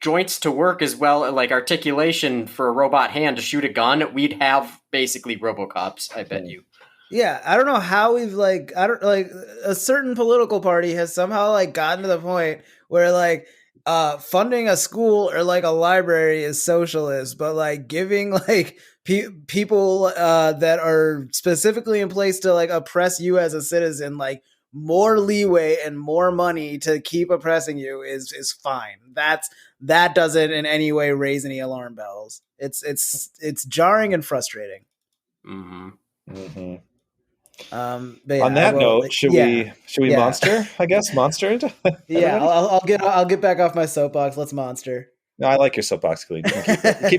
joints to work as well, like articulation for a robot hand to shoot a gun, we'd have basically RoboCops, I bet you. Yeah, I don't know how we've like, a certain political party has somehow like gotten to the point where like funding a school or like a library is socialist, but like giving like people that are specifically in place to like oppress you as a citizen, like more leeway and more money to keep oppressing you is fine. That doesn't in any way raise any alarm bells. It's jarring and frustrating. Mm-hmm. Mm-hmm. But yeah, On that note, should we monster? I guess monster. Yeah, I'll get back off my soapbox. Let's monster. No, I like your soapbox, Khalid. Keep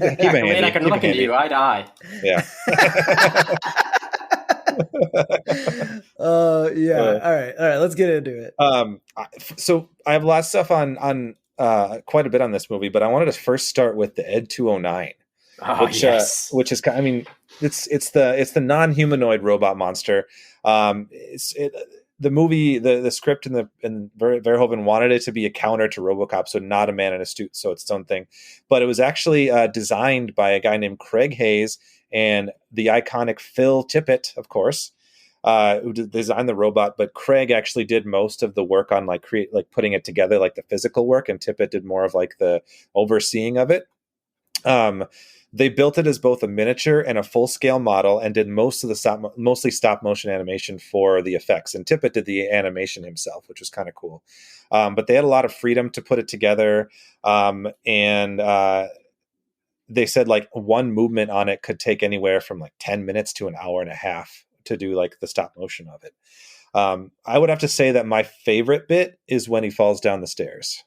it I handy. mean, I can Keep it look into handy. you. I die. Yeah. Yeah. All right. Let's get into it. So I have a lot of stuff on quite a bit on this movie, but I wanted to first start with the Ed 209, which is kind. I mean, it's the non-humanoid robot monster. The movie, the script and Verhoeven wanted it to be a counter to Robocop, so not a man in a suit, so it's its own thing. But it was actually designed by a guy named Craig Hayes and the iconic Phil Tippett, of course, who designed the robot. But Craig actually did most of the work on putting it together, like the physical work, and Tippett did more of like the overseeing of it. They built it as both a miniature and a full-scale model and did mostly stop-motion animation for the effects. And Tippett did the animation himself, which was kind of cool. But they had a lot of freedom to put it together. And they said like one movement on it could take anywhere from like 10 minutes to an hour and a half to do like the stop-motion of it. I would have to say that my favorite bit is when he falls down the stairs.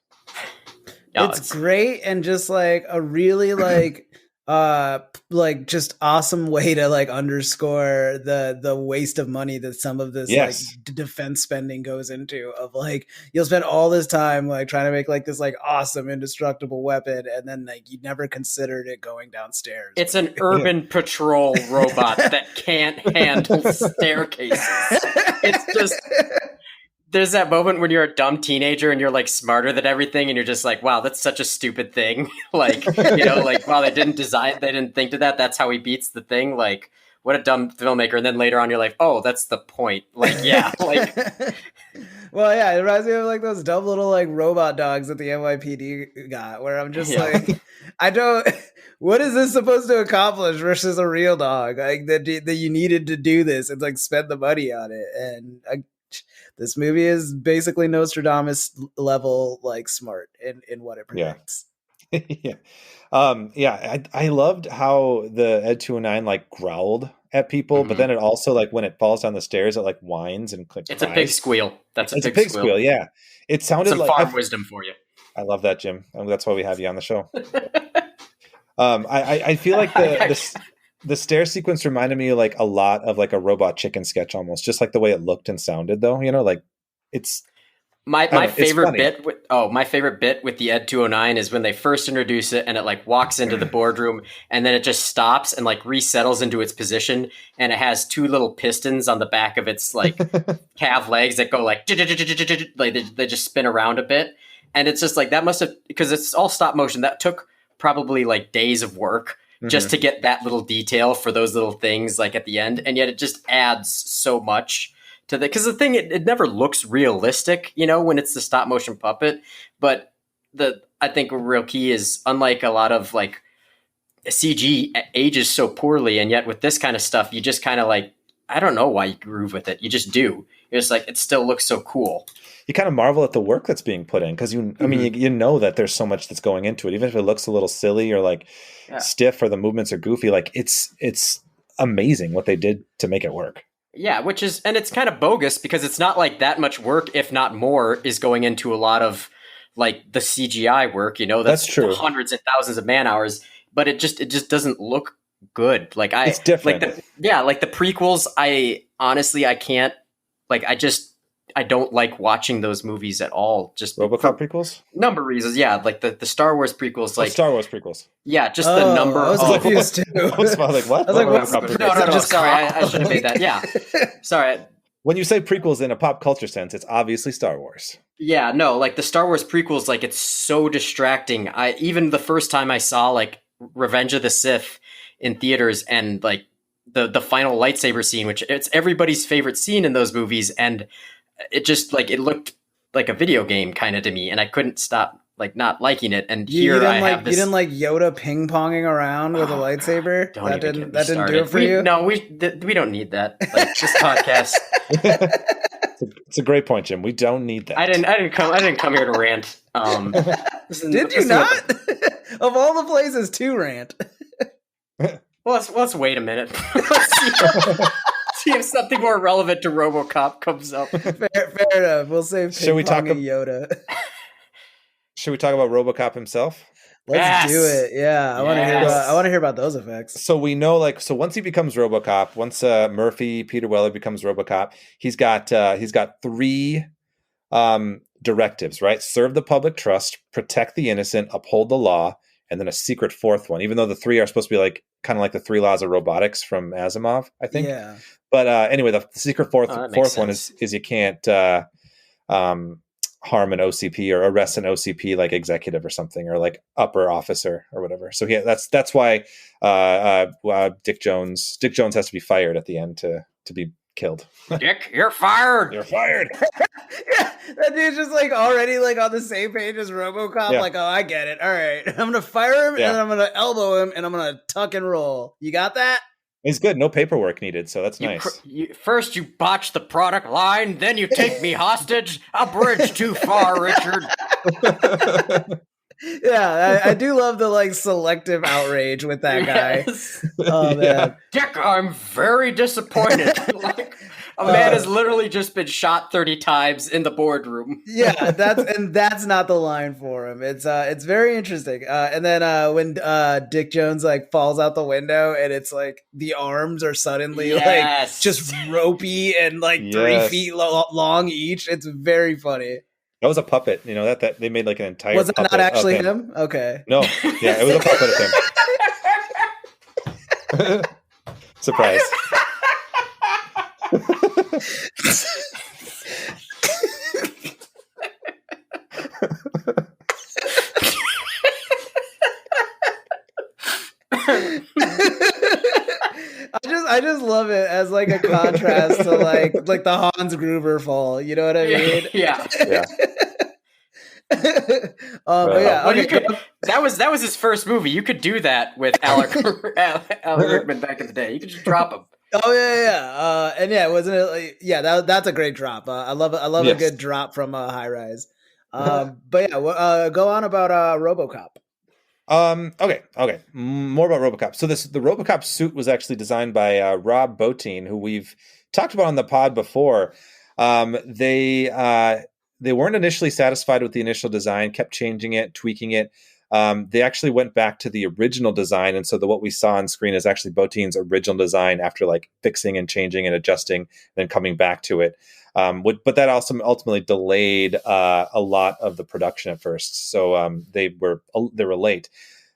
It's great and just like a really like just awesome way to like underscore the waste of money that some of this like defense spending goes into, of like you'll spend all this time like trying to make like this like awesome indestructible weapon and then like you never considered it going downstairs. It's an urban patrol robot that can't handle staircases. It's just, there's that moment when you're a dumb teenager and you're like smarter than everything and you're just like, wow, that's such a stupid thing. Like, you know, like, wow, they didn't think to that. That's how he beats the thing. Like, what a dumb filmmaker. And then later on you're like, oh, that's the point. Like, yeah, like. Well, yeah, it reminds me of like those dumb little like robot dogs that the NYPD got, where I'm just like, what is this supposed to accomplish versus a real dog? Like that you needed to do this and like spend the money on it. And this movie is basically Nostradamus level, like smart in what it predicts. Yeah. I loved how the Ed 209 like growled at people, but then it also like when it falls down the stairs, it like whines and clicks. It's a big squeal. It's a big squeal. Yeah, it sounded some like farm wisdom for you. I love that, Jim. That's why we have you on the show. I feel like the stair sequence reminded me like a lot of like a Robot Chicken sketch, almost just like the way it looked and sounded, though. You know, like it's my favorite bit with the Ed 209 is when they first introduce it and it like walks into the boardroom and then it just stops and like resettles into its position and it has two little pistons on the back of its like calf legs that go like they just spin around a bit, and it's just like that must have, because it's all stop motion, that took probably like days of work just to get that little detail for those little things like at the end, and yet it just adds so much to the, because the thing, it never looks realistic, you know, when it's the stop motion puppet. But I think a real key is, unlike a lot of like CG ages so poorly, and yet with this kind of stuff, you just kind of like, I don't know why you groove with it. You just do. You're just like, it still looks so cool. You kind of marvel at the work that's being put in, because I mean, you know that there's so much that's going into it, even if it looks a little silly or like stiff or the movements are goofy. Like it's amazing what they did to make it work. Yeah, which is, and it's kind of bogus because it's not like that much work, if not more, is going into a lot of like the CGI work, you know, that's true. Hundreds and thousands of man hours, but it just doesn't look good. Like it's different. Like the prequels, I can't, like, I don't like watching those movies at all. Just Robocop prequels? Number of reasons, yeah. Like the Star Wars prequels, like Star Wars prequels. Yeah, just the number. I was confused too. I was like, what? I was like, no. Just sorry, I should have made that. Yeah, sorry. When you say prequels in a pop culture sense, it's obviously Star Wars. Yeah, no, like the Star Wars prequels, like it's so distracting. Even the first time I saw like Revenge of the Sith in theaters, and like the final lightsaber scene, which it's everybody's favorite scene in those movies, and it just like, it looked like a video game kind of to me, and I couldn't stop like not liking it. And You here didn't I have this. You didn't like Yoda ping ponging around with a lightsaber. Don't That even didn't get me do it for you. No, we don't need that. Like this podcast. It's a great point, Jim. We don't need that. I didn't come here to rant. Did you not? Of all the places to rant. Well, let's wait a minute. See if something more relevant to RoboCop comes up. Fair enough. We'll save ping ponging Yoda. Should we talk about RoboCop himself? Let's do it. Yeah, I want to hear about those effects. So we know, so once he becomes RoboCop, once Peter Weller becomes RoboCop, he's got 3 directives, right? Serve the public trust, protect the innocent, uphold the law, and then a secret 4th one. Even though the 3 are supposed to be like kind of like the 3 laws of robotics from Asimov, I think. Yeah. But anyway, the secret fourth one is you can't harm an OCP or arrest an OCP like executive or something, or like upper officer or whatever. So yeah, that's why Dick Jones has to be fired at the end to be killed. Dick, you're fired. You're fired. Yeah, that dude's just like already like on the same page as RoboCop. Yeah. Like, oh, I get it. All right, I'm gonna fire him and then I'm gonna elbow him and I'm gonna tuck and roll. You got that? He's good. No paperwork needed, so that's nice. First, you botch the product line, then you take me hostage. A bridge too far, Richard. Yeah, I do love the like selective outrage with that guy. Yes. Oh man, yeah. Dick, I'm very disappointed. Like a man has literally just been shot 30 times in the boardroom. Yeah, that's not the line for him. It's very interesting. And then when Dick Jones like falls out the window and it's like the arms are suddenly like just ropey and like 3 feet long each. It's very funny. That was a puppet, that they made like an entire. Was it not actually him? Okay. No, yeah, it was a puppet of him. Surprise. I just love it as like a contrast to like the Hans Gruber fall. You know what I mean? Yeah. But yeah, okay. That was his first movie. You could do that with Alan Rickman back in the day. You could just drop him. Oh yeah. And yeah, wasn't it? Like, yeah, that's a great drop. I love a good drop from High Rise. But yeah, go on about RoboCop. Okay. More about RoboCop. So the RoboCop suit was actually designed by Rob Bottin, who we've talked about on the pod before. They weren't initially satisfied with the initial design, kept changing it, tweaking it. They actually went back to the original design, and so what we saw on screen is actually Bottin's original design after like fixing and changing and adjusting, and then coming back to it. But that also ultimately delayed a lot of the production at first, so they were late.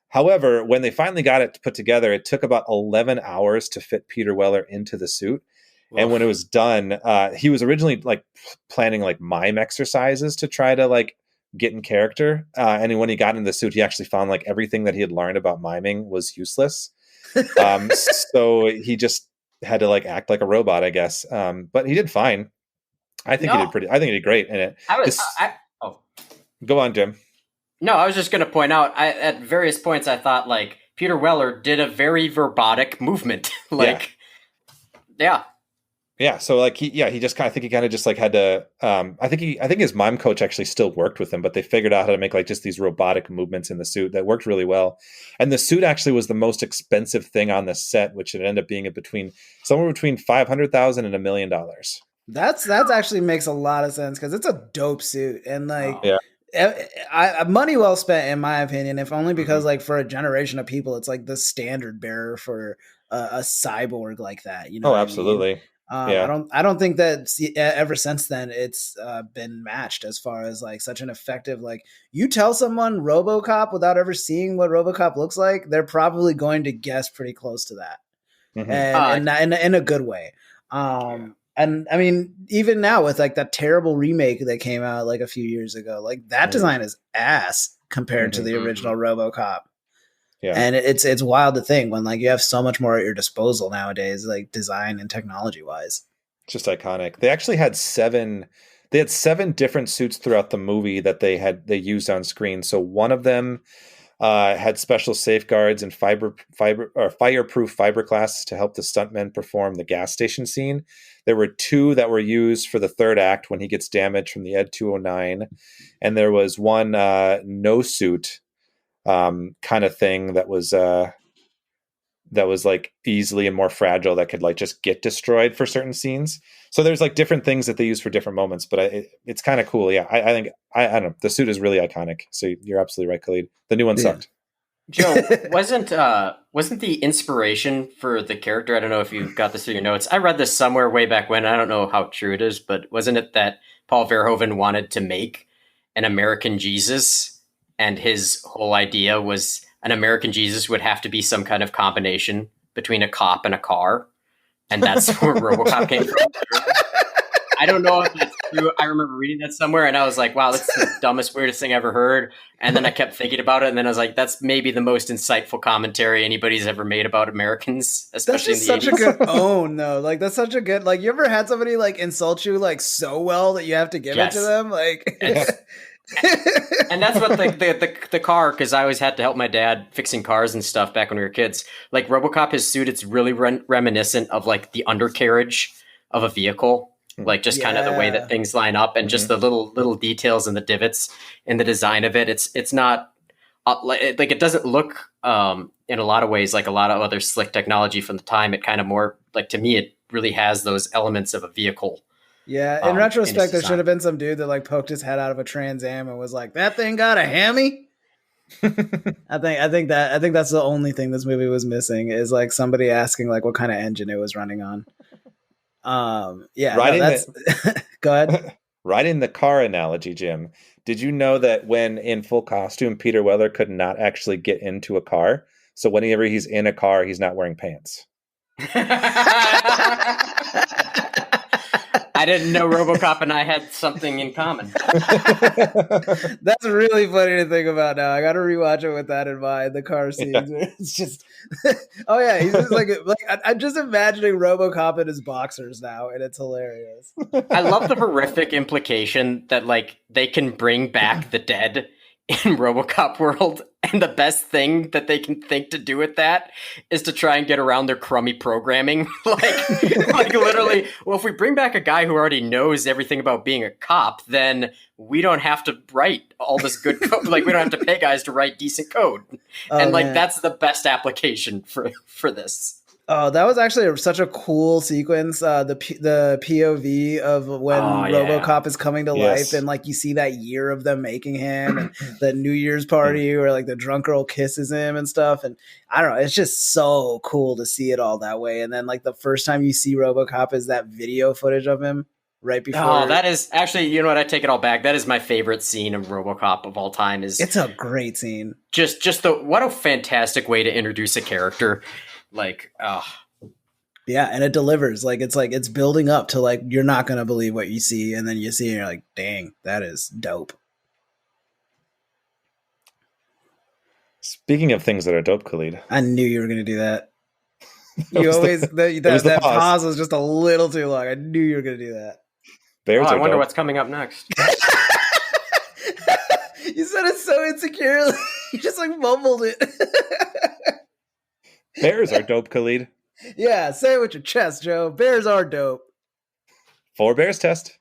However, when they finally got it put together, it took about 11 hours to fit Peter Weller into the suit. And when it was done, he was originally like planning like mime exercises to try to like get in character. And then when he got into the suit, he actually found like everything that he had learned about miming was useless. So he just had to like act like a robot, I guess. But he did fine. I think he did great in it. Go on, Jim. No, I was just going to point out, at various points, I thought like Peter Weller did a very verbotic movement. Yeah, so like he just kind of just like had to. I think his mime coach actually still worked with him, but they figured out how to make like just these robotic movements in the suit that worked really well. And the suit actually was the most expensive thing on the set, which it ended up being somewhere between $500,000 and $1 million. That's actually makes a lot of sense because it's a dope suit and like money well spent in my opinion. If only because like for a generation of people, it's like the standard bearer for a cyborg like that. You know? Oh, absolutely. I don't think that ever since then it's been matched as far as like such an effective, like you tell someone RoboCop without ever seeing what RoboCop looks like, they're probably going to guess pretty close to that. And in a good way. And I mean, even now with like that terrible remake that came out like a few years ago, like that design is ass compared to the original RoboCop. Yeah. And it's wild to think when like you have so much more at your disposal nowadays, like design and technology wise. Just iconic. They actually had 7 They had 7 different suits throughout the movie that they used on screen. So one of them had special safeguards and fireproof fiberglass to help the stuntmen perform the gas station scene. There were 2 that were used for the third act when he gets damaged from the Ed 209, and there was one no suit kind of thing that was like easily and more fragile that could like just get destroyed for certain scenes. So there's like different things that they use for different moments, but it's kind of cool. Yeah, I think I don't know. The suit is really iconic. So you're absolutely right, Khalid. The new one sucked. Joe, wasn't the inspiration for the character? I don't know if you got this through your notes. I read this somewhere way back when. I don't know how true it is, but wasn't it that Paul Verhoeven wanted to make an American Jesus, and his whole idea was an American Jesus would have to be some kind of combination between a cop and a car, and that's where RoboCop came from. I don't know if that's true. I remember reading that somewhere, and I was like, wow, that's the dumbest, weirdest thing I ever heard. And then I kept thinking about it, and then I was like, that's maybe the most insightful commentary anybody's ever made about Americans, especially in the 80s. That's such a good own, though. Like, that's such a good, like, you ever had somebody, like, insult you, like, so well that you have to give it to them? Like... And that's what the car, because I always had to help my dad fixing cars and stuff back when we were kids. Like RoboCop, his suit, it's really reminiscent of like the undercarriage of a vehicle, like just kind of the way that things line up, and just the little details and the divots in the design of it. It's not like it doesn't look in a lot of ways like a lot of other slick technology from the time. It kind of more like, to me, it really has those elements of a vehicle. Yeah, in retrospect, there should have been some dude that like poked his head out of a Trans Am and was like, "That thing got a hammy." I think that's the only thing this movie was missing, is like somebody asking like what kind of engine it was running on. Go ahead. Riding the car analogy, Jim. Did you know that when in full costume, Peter Weller could not actually get into a car? So whenever he's in a car, he's not wearing pants. I didn't know RoboCop and I had something in common. That's really funny to think about now. I got to rewatch it with that in mind. The car scenes, where it's just, oh yeah, he's just like I'm just imagining RoboCop in his boxers now, and it's hilarious. I love the horrific implication that like they can bring back the dead in RoboCop world, and the best thing that they can think to do with that is to try and get around their crummy programming. like literally, well, if we bring back a guy who already knows everything about being a cop, then we don't have to write all this good code. Like, we don't have to pay guys to write decent code. That's the best application for this. Oh, that was actually such a cool sequence. The POV of when RoboCop is coming to life, and like you see that year of them making him, and the New Year's party where like the drunk girl kisses him and stuff. And I don't know, it's just so cool to see it all that way. And then like the first time you see RoboCop is that video footage of him right before. Oh, that is actually, you know what? I take it all back. That is my favorite scene of RoboCop of all time. It's a great scene. Just what a fantastic way to introduce a character. Yeah, and it delivers. It's building up to like, you're not gonna believe what you see, and then you see and you're like, dang, that is dope. Speaking of things that are dope, Khalid, I knew you were gonna do that. That pause was just a little too long. I knew you were gonna do that. I wonder what's coming up next. You said it so insecurely. You just like mumbled it. Bears are dope, Khalid. Yeah, say it with your chest, Joe. Bears are dope. 4 Bears test.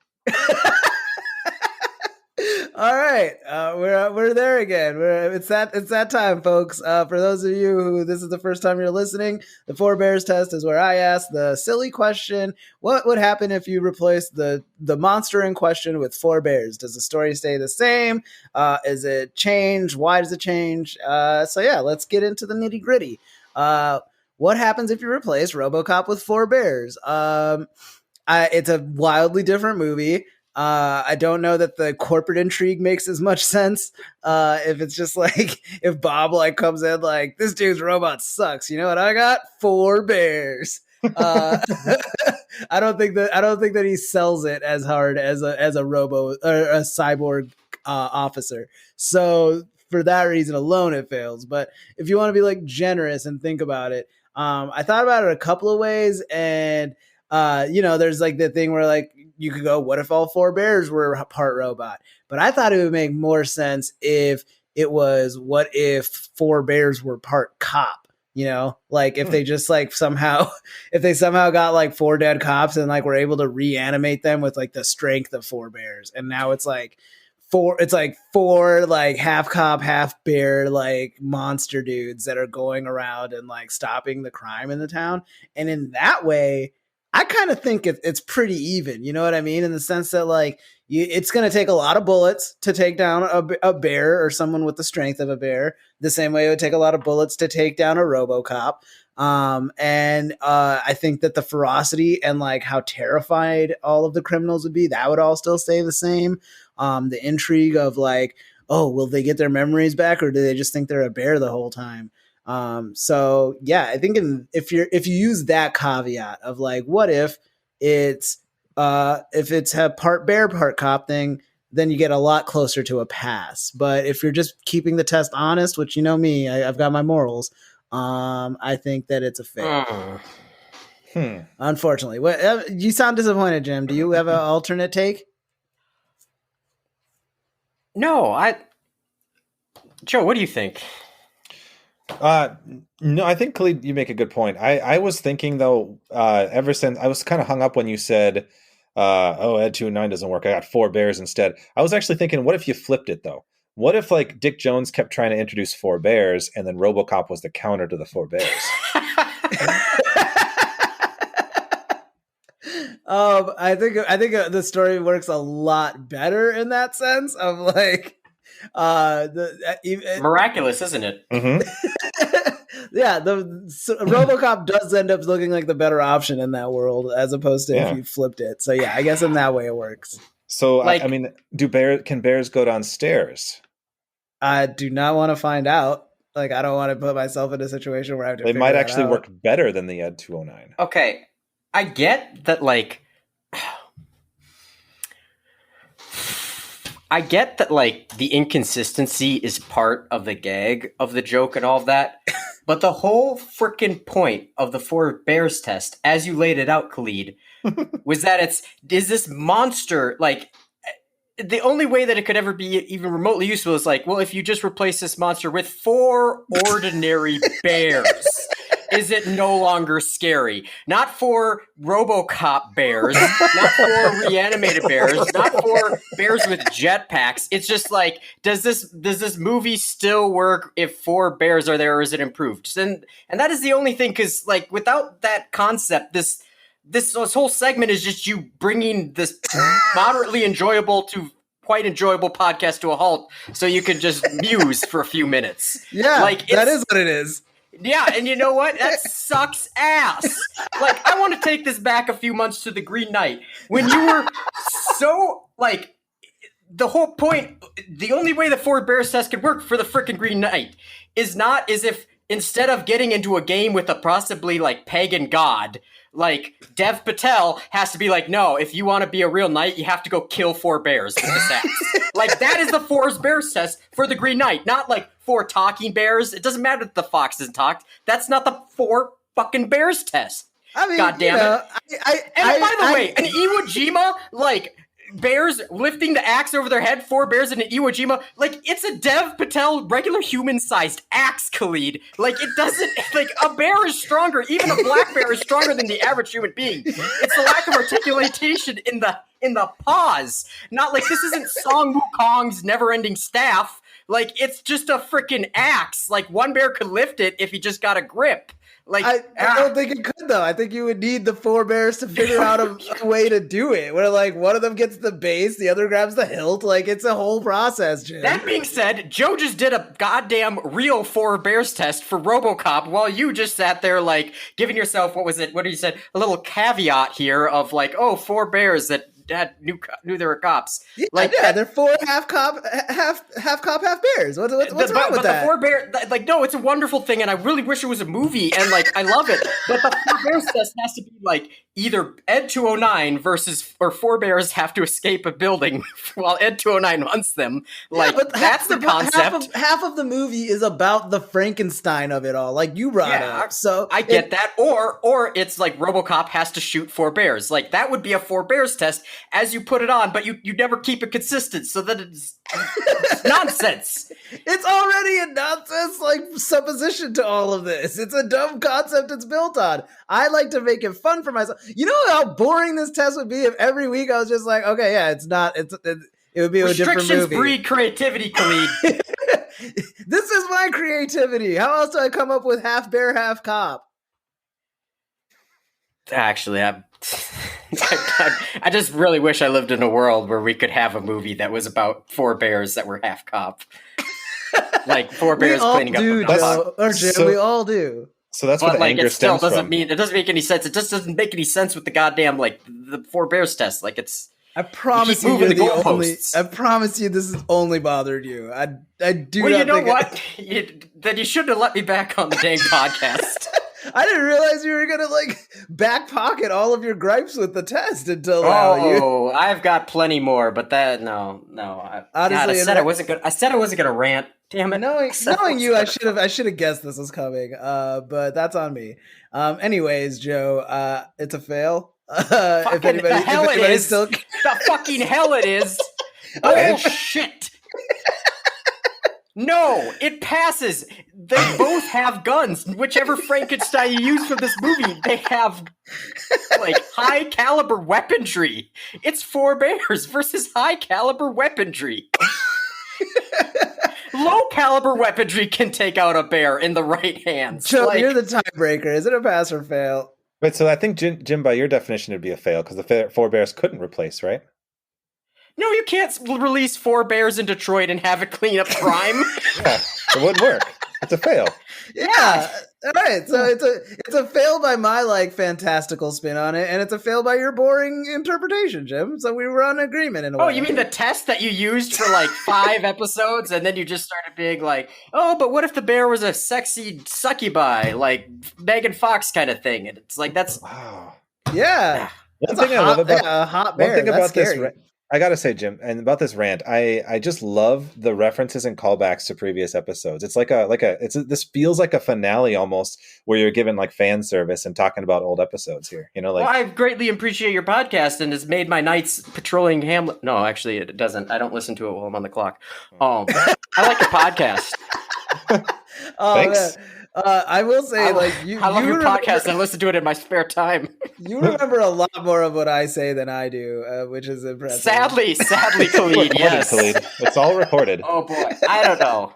All right, we're there again. It's that time, folks. For those of you who this is the first time you're listening, the 4 Bears test is where I ask the silly question: what would happen if you replace the monster in question with 4 bears? Does the story stay the same? Is it change? Why does it change? So yeah, let's get into the nitty gritty. What happens if you replace RoboCop with 4 bears? It's a wildly different movie. I don't know that the corporate intrigue makes as much sense. If it's just like, if Bob like comes in like, this dude's robot sucks. You know what I got? 4 bears. I don't think that he sells it as hard as a robo or a cyborg officer. So for that reason alone, it fails. But if you want to be like generous and think about it, I thought about it a couple of ways, and there's like the thing where like you could go, what if all 4 bears were part robot? But I thought it would make more sense if it was, what if 4 bears were part cop? You know, like if they just like somehow got like 4 dead cops and like were able to reanimate them with like the strength of 4 bears. And now it's like 4 like half cop, half bear, like monster dudes that are going around and like stopping the crime in the town. And in that way, I kind of think it's pretty even. You know what I mean? In the sense that like it's going to take a lot of bullets to take down a bear or someone with the strength of a bear. The same way it would take a lot of bullets to take down a Robocop. And I think that the ferocity and like how terrified all of the criminals would be, that would all still stay the same. The intrigue of like, oh, will they get their memories back, or do they just think they're a bear the whole time? So yeah, I think if you use that caveat of like, what if it's a part bear, part cop thing, then you get a lot closer to a pass. But if you're just keeping the test honest, which you know me, I've got my morals. I think that it's a fail. Unfortunately, you sound disappointed, Jim. Do you have an alternate take? No, Joe, what do you think? No, I think, Khalid, you make a good point. I was thinking though, ever since I was kind of hung up when you said, Ed 209 doesn't work, I got 4 bears instead. I was actually thinking, what if you flipped it though? What if like Dick Jones kept trying to introduce 4 bears and then Robocop was the counter to the 4 bears? I think the story works a lot better in that sense of like, miraculous, isn't it? Mm-hmm. Yeah, Robocop does end up looking like the better option in that world as opposed to if you flipped it. So yeah, I guess in that way it works. So like, I mean, can bears go downstairs? I do not want to find out. Like, I don't want to put myself in a situation where I have to. They might actually work better than the Ed 209. Okay, I get that. Like, the inconsistency is part of the gag of the joke and all of that. But the whole freaking point of the 4 bears test, as you laid it out, Khalid, was that is this monster, like, the only way that it could ever be even remotely useful is like, well, if you just replace this monster with 4 ordinary bears, is it no longer scary? Not 4 Robocop bears, not 4 reanimated bears, not 4 bears with jetpacks. It's just like, does this movie still work if 4 bears are there, or is it improved? And that is the only thing, because like without that concept, this whole segment is just you bringing this moderately enjoyable to quite enjoyable podcast to a halt, so you can just muse for a few minutes. Yeah, like that is what it is. Yeah, and you know what? That sucks ass. Like, I want to take this back a few months to the Green Knight. When you were so, like, the whole point, the only way the 4 bears test could work for the frickin' Green Knight is if instead of getting into a game with a possibly, like, pagan god, like, Dev Patel has to be like, no, if you want to be a real knight, you have to go kill 4 bears with this axe. Like, that is the 4 bears test for the Green Knight, not like 4 talking bears. It doesn't matter if the fox isn't talked. That's not the 4 fucking bears test. I mean, God damn it. And by the way, an Iwo Jima, like, bears lifting the axe over their head, 4 bears in an Iwo Jima, like, it's a Dev Patel regular human-sized axe, Khalid. Like, it doesn't, like, a bear is stronger, even a black bear is stronger than the average human being. It's the lack of articulation in the paws. Not like, this isn't Song Wukong's never-ending staff. Like, it's just a freaking axe. Like, one bear could lift it if he just got a grip. Like, I don't think it could, though. I think you would need the 4 bears to figure out a way to do it. Where, like, one of them gets the base, the other grabs the hilt. Like, it's a whole process, Jim. That being said, Joe just did a goddamn real 4 bears test for Robocop while you just sat there, like, giving yourself, what did you say? A little caveat here of, like, 4 bears that knew they were cops. Yeah, like, they're 4 half cop, half bears. What's wrong with that? The 4 bear, like, no, it's a wonderful thing, and I really wish it was a movie, and like, I love it. But the 4 bears test has to be like either Ed 209 or 4 bears have to escape a building while Ed 209 hunts them. Like, yeah, that's the concept. Half of the movie is about the Frankenstein of it all, like you brought up. So I get that. Or it's like Robocop has to shoot 4 bears. Like, that would be a 4 bears test. as you put it on, but you never keep it consistent, so that it's nonsense. It's already a nonsense like supposition to all of this. It's a dumb concept it's built on. I like to make it fun for myself. You know how boring this test would be if every week I was just like, okay, yeah, it would be a different movie. Restrictions breed creativity, Khalid. This is my creativity. How else do I come up with half bear, half cop? Actually, I just really wish I lived in a world where we could have a movie that was about 4 bears that were half cop. Like 4 bears cleaning up a dog. Or Jim, we all do. So that's what the anger stems from. It doesn't make any sense. It just doesn't make any sense with the goddamn the 4 bears test. Like it's. I promise you, you're the only. I promise you, this has only bothered you. I do. Well, not you know think what? Then you shouldn't have let me back on the dang podcast. I didn't realize you were gonna back pocket all of your gripes with the test until now. Oh, I've got plenty more, but no. Honestly, I said I wasn't gonna rant. Damn it! Knowing you, I should have guessed this was coming. But that's on me. Anyways, Joe, it's a fail. If anybody's still the fucking hell it is. Okay. Oh shit. No, it passes. They both have guns. Whichever Frankenstein you use for this movie, they have high caliber weaponry. It's 4 bears versus high caliber weaponry. Low caliber weaponry can take out a bear in the right hands. Joe, you're the tiebreaker. Is it a pass or fail? Wait, so I think Jim, by your definition, it'd be a fail because the 4 bears couldn't replace, right? No, you can't release 4 bears in Detroit and have it clean up crime. Yeah, it wouldn't work. It's a fail. Yeah. All right. So it's a fail by my fantastical spin on it, and it's a fail by your boring interpretation, Jim. So we were on agreement in a way. Oh, you mean the test that you used for 5 episodes, and then you just started being like, oh, but what if the bear was a sexy succubi, like Megan Fox kind of thing? And it's like that's wow. Yeah. One thing I love about a hot bear. One thing that's about scary. this. I gotta say, Jim, and about this rant, I just love the references and callbacks to previous episodes. It's this feels like a finale almost, where you're given fan service and talking about old episodes here. Well, I greatly appreciate your podcast, and has made my nights patrolling Hamlet. No, actually, it doesn't. I don't listen to it while I'm on the clock. I like your podcast. Thanks. Man. I will say, I love your podcast. I listen to it in my spare time. You remember a lot more of what I say than I do, which is impressive. Sadly, Khalid, yes. Khalid. It's all recorded. Oh boy, I don't know.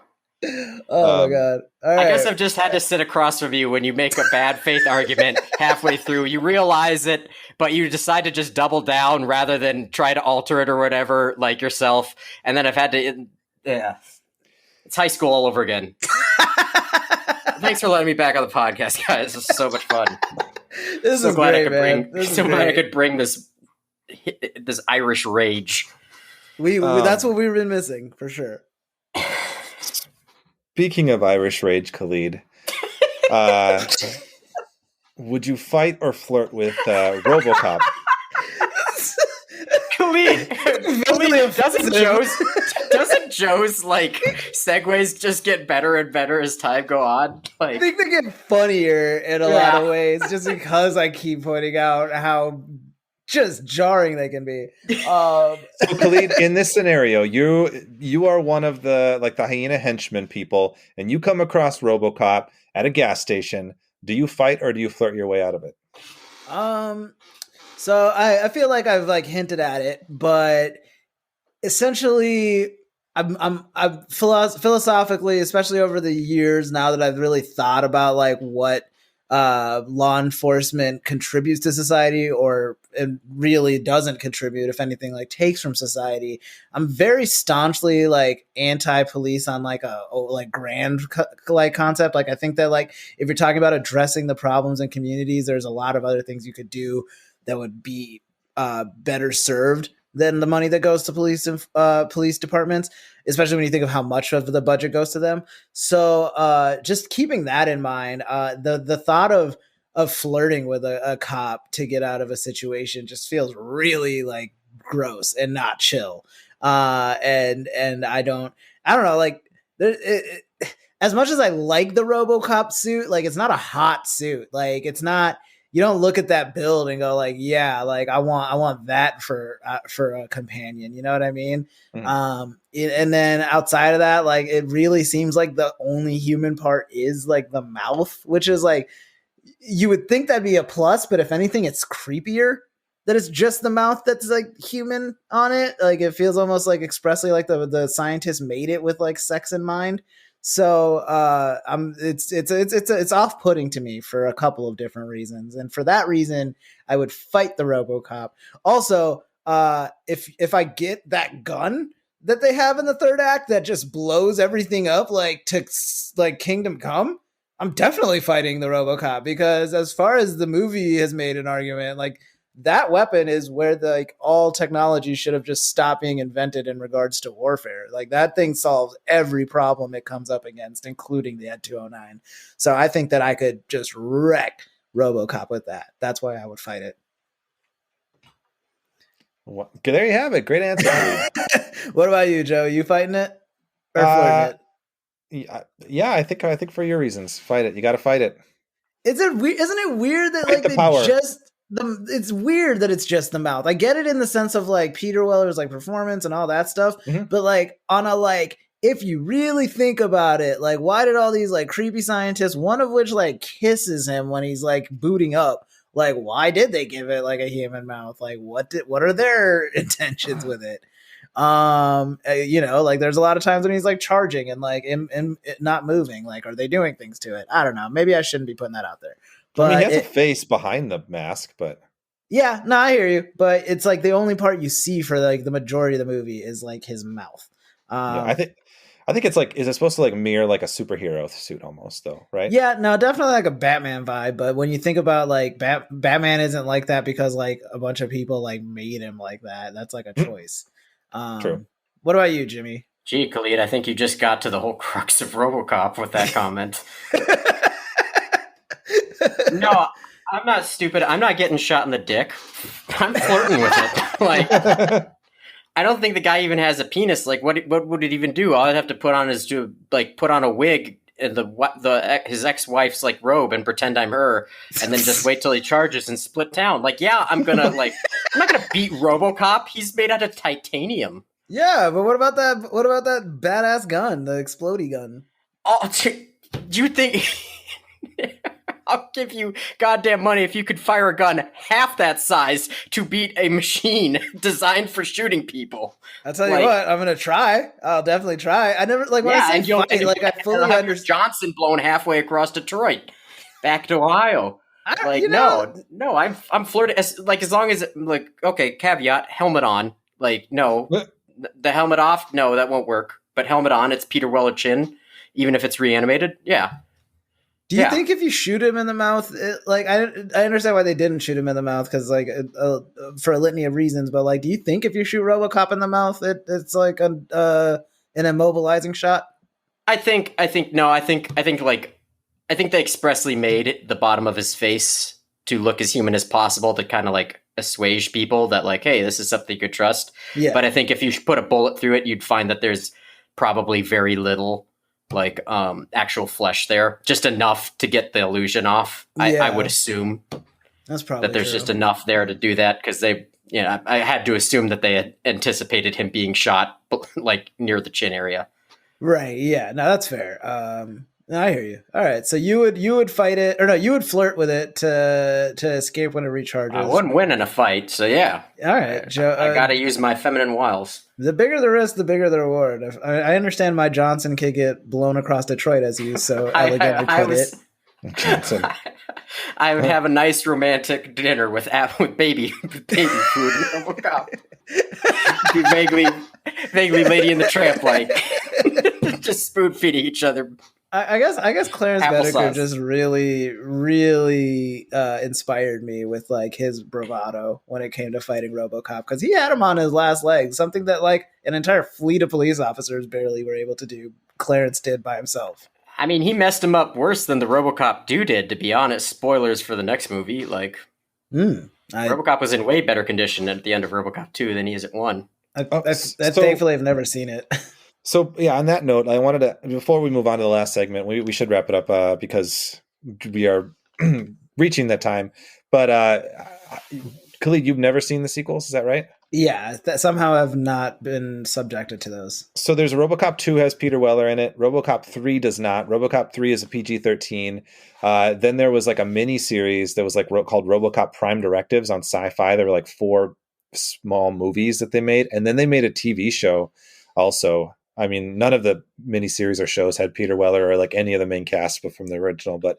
Oh my god! All right. I guess I've just had to sit across from you when you make a bad faith argument halfway through. You realize it, but you decide to just double down rather than try to alter it or whatever, like yourself. And then I've had to. Yeah, it's high school all over again. Thanks for letting me back on the podcast, guys. This is so much fun. This is great, man. Glad I could bring this Irish rage. That's what we've been missing for sure. Speaking of Irish rage, Khalid, would you fight or flirt with Robocop? Khalid, doesn't Joe's segues just get better and better as time go on? I think they get funnier in a lot of ways, just because I keep pointing out how just jarring they can be. So Khalid, in this scenario, you are one of the the hyena henchman people, and you come across Robocop at a gas station. Do you fight or do you flirt your way out of it? So I feel like I've hinted at it, but essentially I'm philosophically, especially over the years now that I've really thought about what law enforcement contributes to society or it really doesn't contribute, if anything, takes from society. I'm very staunchly anti-police on a grand concept. I think that if you're talking about addressing the problems in communities, there's a lot of other things you could do that would be better served than the money that goes to police and police departments, especially when you think of how much of the budget goes to them. So just keeping that in mind, the thought of flirting with a cop to get out of a situation just feels really gross and not chill. And I don't know, as much as I like the Robocop suit, it's not a hot suit. It's not, you don't look at that build and go like, yeah, like I want that for a companion. You know what I mean? And then outside of that, like it really seems like the only human part is like the mouth, which is like, you would think that'd be a plus, but if anything, it's creepier that it's just the mouth that's like human on it. Like it feels almost like expressly like the scientist made it with like sex in mind. So it's off-putting to me for a couple of different reasons, and for that reason, I would fight the RoboCop. Also, if I get that gun that they have in the third act that just blows everything up like to like Kingdom Come, I'm definitely fighting the RoboCop, because as far as the movie has made an argument, like that weapon is where the, like all technology should have just stopped being invented in regards to warfare. Like that thing solves every problem it comes up against, including the Ed 209. So I think that I could just wreck RoboCop with that. That's why I would fight it. Well, there you have it. Great answer. What about you, Joe? You fighting it or flirting it? Yeah, I think for your reasons, fight it. You got to fight it. Isn't it weird that Fight like the power. it's weird that it's just the mouth. I get it in the sense of like Peter Weller's like performance and all that stuff, but like on a like, if you really think about it, like why did all these like creepy scientists, one of which like kisses him when he's like booting up, like why did they give it like a human mouth? Like what are their intentions with it? You know, like there's a lot of times when he's like charging and like and not moving. Like, are they doing things to it? I don't know. Maybe I shouldn't be putting that out there. But I mean, he has a face behind the mask, but yeah, no, I hear you. But it's like the only part you see for like the majority of the movie is like his mouth. Yeah, I think it's like, is it supposed to like mirror like a superhero suit almost though, right? Yeah, no, definitely like a Batman vibe. But when you think about like Batman isn't like that because like a bunch of people like made him like that. That's like a choice. True. What about you, Jimmy? Gee, Khalid, I think you just got to the whole crux of RoboCop with that comment. No, I'm not stupid. I'm not getting shot in the dick. I'm flirting with it. Like, I don't think the guy even has a penis. Like, what would it even do? All I'd have to put on is to like put on a wig and his ex-wife's like robe and pretend I'm her, and then just wait till he charges and split town. Like, yeah, I'm not gonna beat RoboCop. He's made out of titanium. Yeah, but what about that badass gun, the explodey gun? Oh, do you think? I'll give you goddamn money if you could fire a gun half that size to beat a machine designed for shooting people. I'll tell you what, I'm gonna try. I'll definitely try. I never like when I say fight, like I fully understand. Johnson blown halfway across Detroit, back to Ohio. No, I'm flirting. As long as like, okay, caveat, helmet on. Like, no, the helmet off. No, that won't work. But helmet on, it's Peter Weller chin, even if it's reanimated. Yeah. Do you think if you shoot him in the mouth, like I understand why they didn't shoot him in the mouth because like for a litany of reasons, but like, do you think if you shoot RoboCop in the mouth, it's like an immobilizing shot? I think they expressly made the bottom of his face to look as human as possible to kind of like assuage people that like, hey, this is something you could trust. Yeah. But I think if you put a bullet through it, you'd find that there's probably very little like actual flesh there, just enough to get the illusion off. Yeah. I would assume that's probably that there's true. Just enough there to do that because I had to assume that they had anticipated him being shot like near the chin area. Right. Yeah. No, that's fair. I hear you. All right. So you would fight it, or no, you would flirt with it to escape when it recharges. I wouldn't win in a fight. So yeah. All right, Joe. I got to use my feminine wiles. The bigger the risk, the bigger the reward. I understand my Johnson could get blown across Detroit, as you so elegantly put it. Johnson. I would have a nice romantic dinner with baby food. Be vaguely Lady in the Tramp like, just spoon feeding each other. I guess Clarence Bedecker just really, really inspired me with like his bravado when it came to fighting RoboCop, because he had him on his last legs, something that like an entire fleet of police officers barely were able to do. Clarence did by himself. I mean, he messed him up worse than the RoboCop 2 did, to be honest. Spoilers for the next movie. Like, RoboCop was in way better condition at the end of RoboCop 2 than he is at 1. Thankfully, I've never seen it. So, yeah, on that note, I wanted to, before we move on to the last segment, we should wrap it up because we are reaching that time. But Khalid, you've never seen the sequels, is that right? Yeah, that somehow I've not been subjected to those. So there's RoboCop 2 has Peter Weller in it. RoboCop 3 does not. RoboCop 3 is a PG-13. Then there was like a mini series that was like called RoboCop Prime Directives on Sci-Fi. There were like 4 small movies that they made, and then they made a TV show also. I mean, none of the miniseries or shows had Peter Weller or like any of the main cast but from the original. But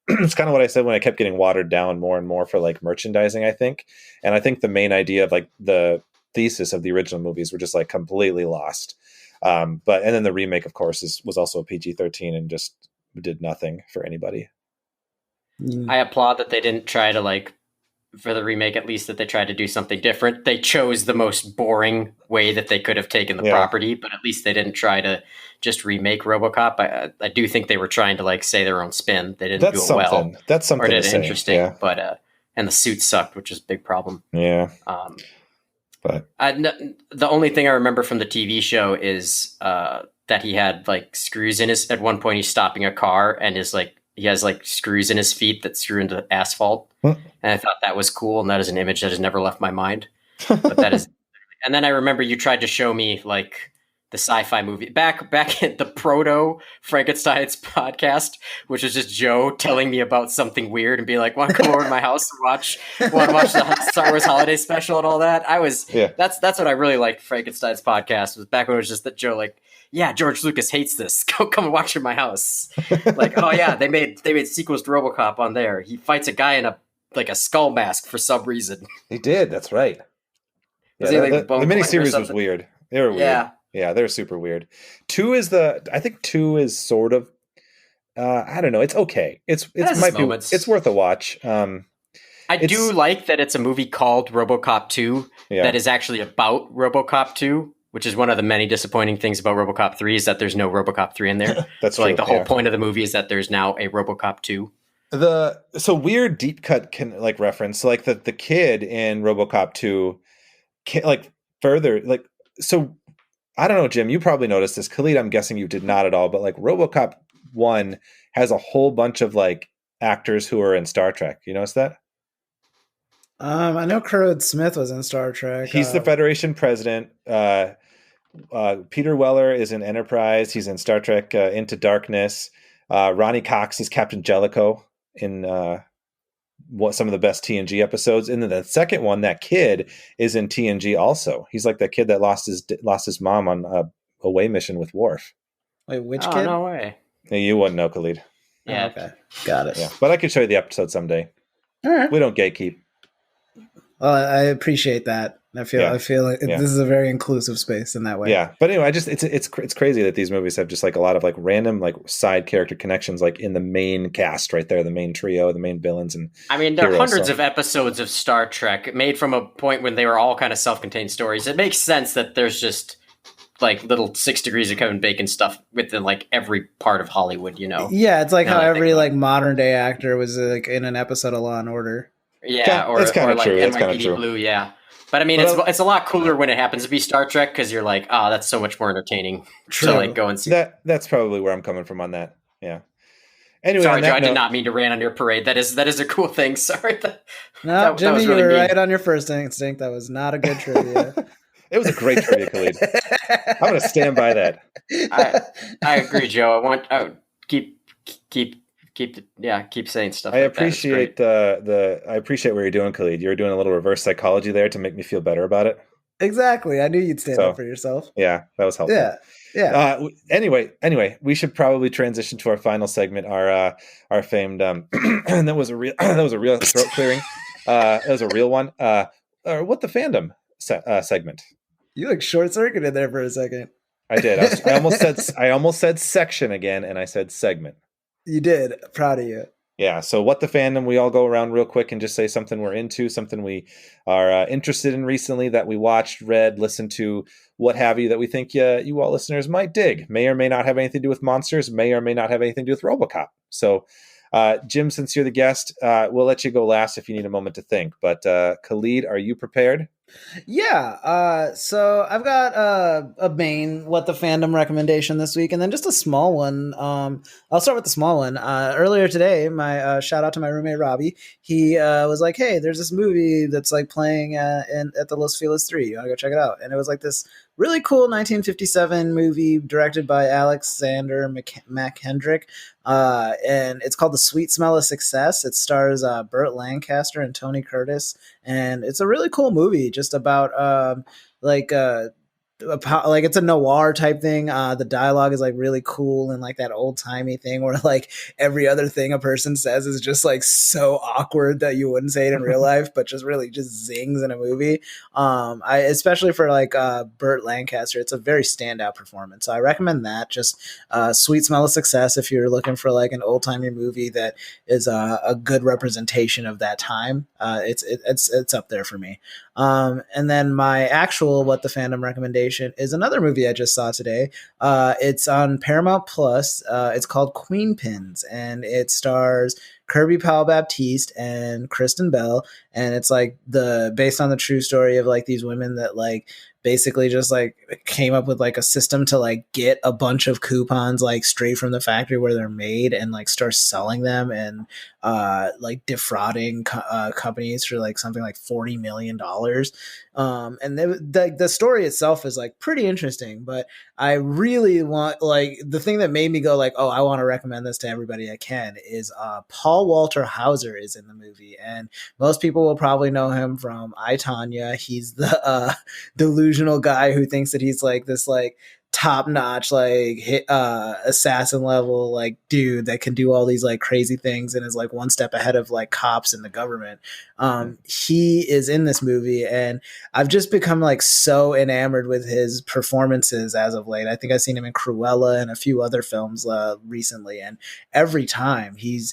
it's kind of what I said when I kept getting watered down more and more for like merchandising, I think. And I think the main idea of like the thesis of the original movies were just like completely lost. And then the remake, of course, was also a PG-13 and just did nothing for anybody. I applaud that they didn't try to like, for the remake at least, that they tried to do something different. They chose the most boring way that they could have taken the property, but at least they didn't try to just remake RoboCop. I do think they were trying to like say their own spin. They didn't do it well. That's something. Or did it interesting, yeah. But and the suit sucked, which is a big problem. Yeah. But the only thing I remember from the TV show is that he had like screws in his. At one point, he's stopping a car and is like. He has like screws in his feet that screw into asphalt. And I thought that was cool. And that is an image that has never left my mind. But that is, and then I remember you tried to show me like the sci-fi movie back in the proto Frankenstein's podcast, which was just Joe telling me about something weird and be like, want to come over to my house and watch the Star Wars holiday special and all that. That's what I really liked Frankenstein's podcast was back when it was just that Joe like, yeah, George Lucas hates this. Come and watch it in my house. Like, oh yeah, they made sequels to RoboCop on there. He fights a guy in a skull mask for some reason. He did. That's right. Yeah, the miniseries was weird. They were weird. Yeah, they're super weird. 2 is I think 2 is sort of. I don't know. It's okay. It's worth a watch. I do like that it's a movie called RoboCop 2 that is actually about RoboCop 2. Which is one of the many disappointing things about RoboCop 3 is that there's no RoboCop 3 in there. That's so true, like the whole point of the movie is that there's now a RoboCop 2. So weird deep cut can like reference like the kid in RoboCop 2 can like further like so I don't know, Jim, you probably noticed this. Khalid, I'm guessing you did not at all, but like RoboCop 1 has a whole bunch of like actors who are in Star Trek. You notice that? I know Kurtwood Smith was in Star Trek. He's the Federation president. Peter Weller is in Enterprise. He's in Star Trek Into Darkness. Ronnie Cox is Captain Jellicoe in some of the best TNG episodes. And then the second one, that kid is in TNG also. He's like that kid that lost his mom on a away mission with Worf. Wait, which kid? No way. Yeah, you wouldn't know, Khalid. Yeah. Oh, okay. Got it. Yeah, but I could show you the episode someday. All right. We don't gatekeep. Well, I appreciate that. I feel like this is a very inclusive space in that way. Yeah, but anyway, it's crazy that these movies have just like a lot of like random like side character connections like in the main cast right there, the main trio, the main villains, and I mean there are hundreds of episodes of Star Trek made from a point when they were all kind of self-contained stories. It makes sense that there's just like little 6 Degrees of Kevin Bacon stuff within like every part of Hollywood, you know. Yeah, it's like how every like modern day actor was like in an episode of Law and Order. Yeah, or like NYPD Blue, yeah. But I mean, it's a lot cooler when it happens to be Star Trek because you're like, oh, that's so much more entertaining to like go and see. That's probably where I'm coming from on that. Yeah. Anyway, sorry, Joe, I did not mean to rant on your parade. That is a cool thing. Sorry. No, Jimmy, you were right on your first instinct. That was not a good trivia. It was a great trivia, Khalid. I'm going to stand by that. I agree, Joe. I keep saying stuff. I appreciate I appreciate what you're doing, Khalid. You're doing a little reverse psychology there to make me feel better about it. Exactly. I knew you'd stand up for yourself. Yeah, that was helpful. Yeah. Anyway, we should probably transition to our final segment, our famed and that was a real throat clearing. That was a real one. Or what the fandom segment. You like short circuited there for a second. I did. I almost said section again, and I said segment. You did. Proud of you. Yeah. So what the fandom, we all go around real quick and just say something we're into, something we are interested in recently that we watched, read, listened to, what have you, that we think you all listeners might dig. May or may not have anything to do with monsters, may or may not have anything to do with Robocop. So Jim, since you're the guest, we'll let you go last if you need a moment to think. But Khalid, are you prepared? Yeah, so I've got a main what the fandom recommendation this week, and then just a small one. I'll start with the small one. Earlier today, my shout out to my roommate Robbie. He was like, "Hey, there's this movie that's like playing at the Los Feliz 3. You want to go check it out?" And it was like this really cool 1957 movie directed by Alexander McKendrick. And it's called The Sweet Smell of Success. It stars Burt Lancaster and Tony Curtis, and it's a really cool movie just about like like it's a noir type thing. The dialogue is like really cool and like that old timey thing where like every other thing a person says is just like so awkward that you wouldn't say it in real life, but just really just zings in a movie. I especially for like Burt Lancaster, it's a very standout performance. So I recommend that. Just Sweet Smell of Success if you're looking for like an old timey movie that is a good representation of that time. It's up there for me. And then my actual what the fandom recommendation is another movie I just saw today. It's on Paramount Plus. It's called Queen Pins, and it stars Kirby Powell Baptiste and Kristen Bell, and it's like based on the true story of like these women that like basically just like came up with like a system to like get a bunch of coupons like straight from the factory where they're made and like start selling them and like defrauding companies for like something like $40 million. And the story itself is like pretty interesting, but I really want like the thing that made me go like, oh, I want to recommend this to everybody I can is Paul Walter Hauser is in the movie, and most people will probably know him from I, Tonya. He's the delusional guy who thinks that he's like this like top notch like assassin level like dude that can do all these like crazy things and is like one step ahead of like cops and the government. He is in this movie, and I've just become like so enamored with his performances as of late. I think I've seen him in Cruella and a few other films recently, and every time he's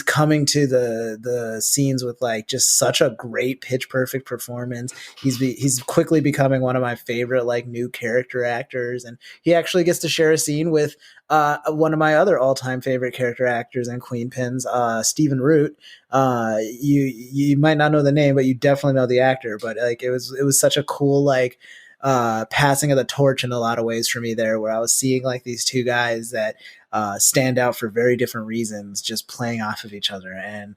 coming to the scenes with like just such a great pitch perfect performance. He's quickly becoming one of my favorite like new character actors, and he actually gets to share a scene with one of my other all-time favorite character actors in Queen Pins, Stephen Root. You might not know the name, but you definitely know the actor. But like it was such a cool like passing of the torch in a lot of ways for me there, where I was seeing like these two guys that stand out for very different reasons, just playing off of each other. And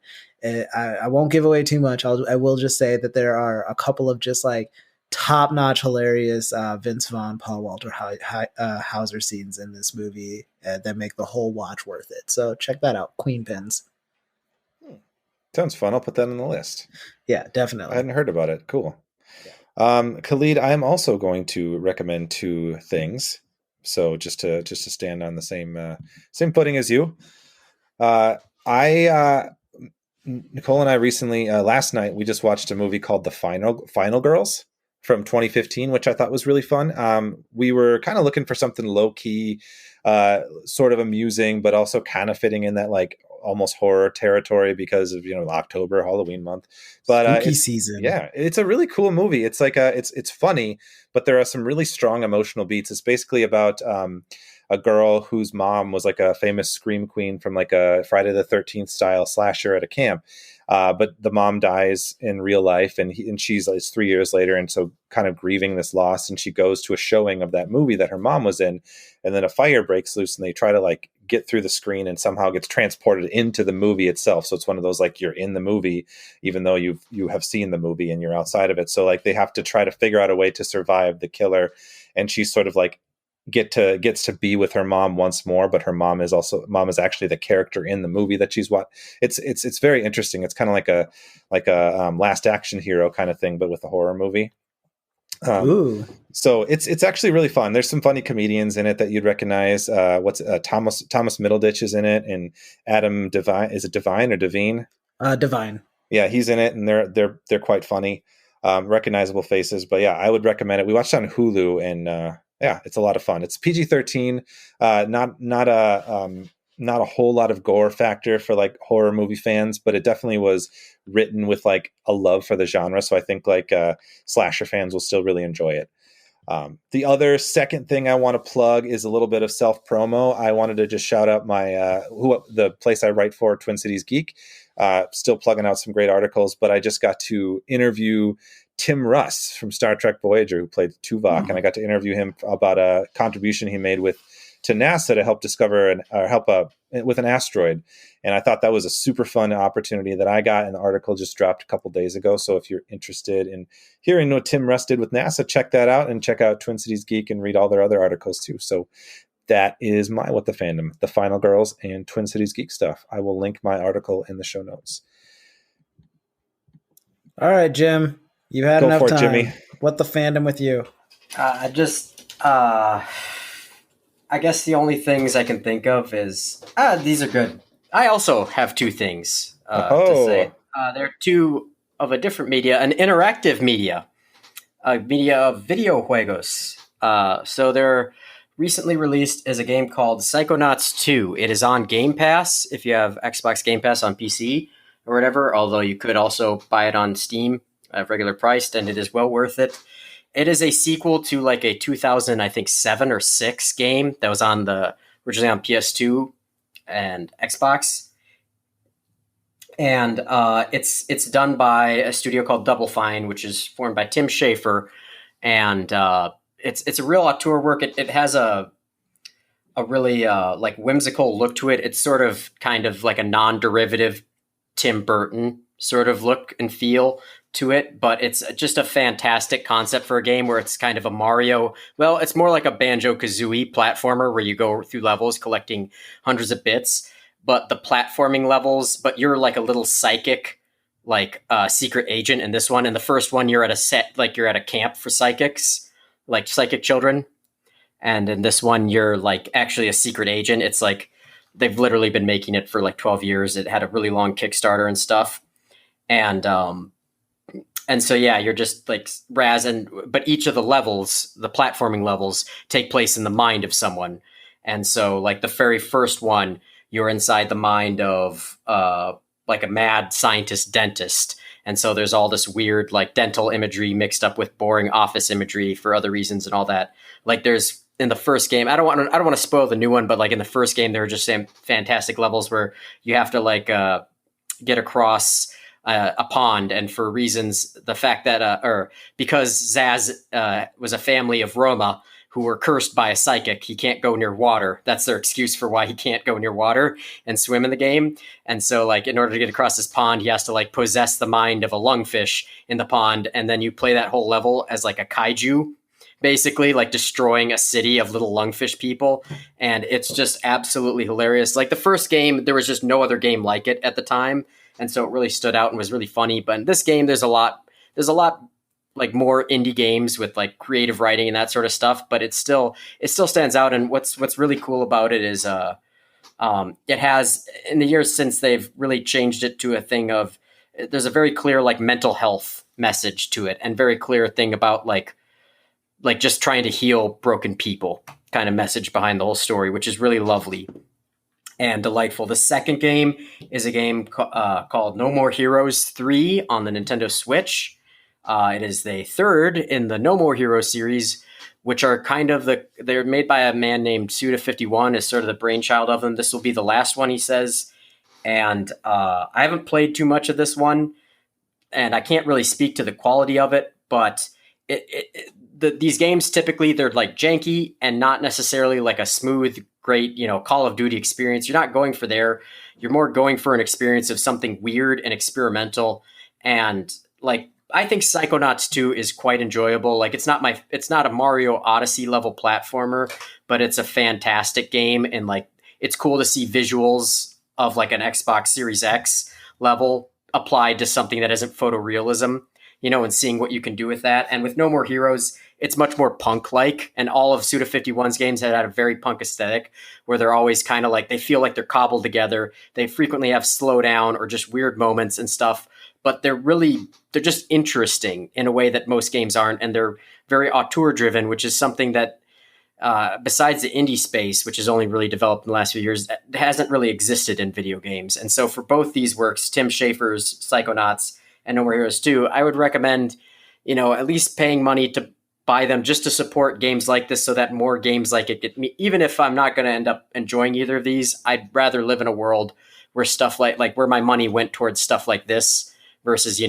I won't give away too much. I will just say that there are a couple of just like top-notch hilarious Vince Vaughn, Paul Walter Hauser scenes in this movie that make the whole watch worth it. So check that out, Queen Pins. Sounds fun. I'll put that on the list. Yeah, definitely. I hadn't heard about it. Cool. Khalid, I am also going to recommend two things. So just to stand on the same footing as you. Nicole and I recently last night we just watched a movie called The Final Girls from 2015, which I thought was really fun. We were kind of looking for something low key, sort of amusing, but also kind of fitting in that like almost horror territory because of October, Halloween month. But spooky season. Yeah, it's a really cool movie. It's like it's funny, but there are some really strong emotional beats. It's basically about a girl whose mom was like a famous scream queen from like a Friday the 13th style slasher at a camp. But the mom dies in real life, and she's like 3 years later, and so kind of grieving this loss. And she goes to a showing of that movie that her mom was in, and then a fire breaks loose, and they try to like get through the screen and somehow gets transported into the movie itself. So it's one of those like you're in the movie, even though you have seen the movie and you're outside of it. So like they have to try to figure out a way to survive the killer, and she's sort of like gets to be with her mom once more, but her mom is actually the character in the movie that she's what it's very interesting. It's kind of like a Last Action Hero kind of thing, but with a horror movie. So it's actually really fun. There's some funny comedians in it that you'd recognize. Thomas Middleditch is in it, and Adam Devine. Is it Devine or Devine? Devine. Yeah, he's in it, and they're quite funny, recognizable faces. But yeah, I would recommend it. We watched it on Hulu, and yeah, it's a lot of fun. It's PG-13, not a whole lot of gore factor for like horror movie fans, but it definitely was written with like a love for the genre. So I think like slasher fans will still really enjoy it. The other second thing I want to plug is a little bit of self promo. I wanted to just shout out my the place I write for, Twin Cities Geek. Still plugging out some great articles, but I just got to interview Tim Russ from Star Trek Voyager, who played Tuvok, and I got to interview him about a contribution he made to NASA to help discover with an asteroid. And I thought that was a super fun opportunity that I got, and the article just dropped a couple days ago. So if you're interested in hearing what Tim Russ did with NASA, check that out, and check out Twin Cities Geek and read all their other articles too. So that is my What the Fandom, the Final Girls and Twin Cities Geek stuff. I will link my article in the show notes. All right, Jim. You've had Go enough for it, time. Jimmy. What the fandom with you? I guess the only things I can think of is these are good. I also have two things to say. They're two of a different media, an interactive media, a media of video juegos. So they're recently released as a game called Psychonauts 2. It is on Game Pass if you have Xbox Game Pass on PC or whatever, although you could also buy it on Steam at regular priced, and it is well worth it. It is a sequel to like a 2007 or 6 game that was originally on PS2 and Xbox. And it's done by a studio called Double Fine, which is formed by Tim Schafer. And it's a real auteur work. It has a really like whimsical look to it. It's sort of kind of like a non-derivative Tim Burton sort of look and feel to it, but it's just a fantastic concept for a game where it's kind of a Mario. Well, it's more like a Banjo-Kazooie platformer where you go through levels collecting hundreds of bits, but the platforming levels, but you're like a little psychic, like secret agent in this one. In the first one, you're at a camp for psychics, like psychic children. And in this one, you're like actually a secret agent. It's like they've literally been making it for like 12 years. It had a really long Kickstarter and stuff. And so, yeah, you're just like but each of the levels, the platforming levels, take place in the mind of someone. And so like the very first one, you're inside the mind of like a mad scientist dentist. And so there's all this weird like dental imagery mixed up with boring office imagery for other reasons and all that. Like there's in the first game, I don't want to spoil the new one, but like in the first game, there were just some fantastic levels where you have to like get across a pond, and for reasons, the fact that because Zaz was a family of Roma who were cursed by a psychic, he can't go near water. That's their excuse for why he can't go near water and swim in the game. And so like in order to get across this pond, he has to like possess the mind of a lungfish in the pond, and then you play that whole level as like a kaiju, basically like destroying a city of little lungfish people. And it's just absolutely hilarious. Like the first game, there was just no other game like it at the time. And so it really stood out and was really funny. But in this game, there's a lot like more indie games with like creative writing and that sort of stuff. But it still stands out. And what's really cool about it is it has, in the years since, they've really changed it to a thing of, there's a very clear like mental health message to it, and very clear thing about like just trying to heal broken people kind of message behind the whole story, which is really lovely and delightful. The second game is a game called No More Heroes 3 on the Nintendo Switch. It is the third in the No More Heroes series, which are kind of they're made by a man named Suda51, is sort of the brainchild of them. This will be the last one, he says. And I haven't played too much of this one, and I can't really speak to the quality of it, but these games typically, they're like janky and not necessarily like a smooth, great, Call of Duty experience. You're not going for there. You're more going for an experience of something weird and experimental. And like, I think Psychonauts 2 is quite enjoyable. Like it's not a Mario Odyssey level platformer, but it's a fantastic game. And like, it's cool to see visuals of like an Xbox Series X level applied to something that isn't photorealism, and seeing what you can do with that. And with No More Heroes, it's much more punk-like, and all of Suda51's games had a very punk aesthetic, where they're always kind of like, they feel like they're cobbled together. They frequently have slowdown or just weird moments and stuff, but they're just interesting in a way that most games aren't, and they're very auteur-driven, which is something that, besides the indie space, which has only really developed in the last few years, hasn't really existed in video games. And so for both these works, Tim Schafer's Psychonauts and No More Heroes 2, I would recommend, at least paying money to buy them just to support games like this, so that more games like it get me. Even if I'm not going to end up enjoying either of these, I'd rather live in a world where stuff like where my money went towards stuff like this versus,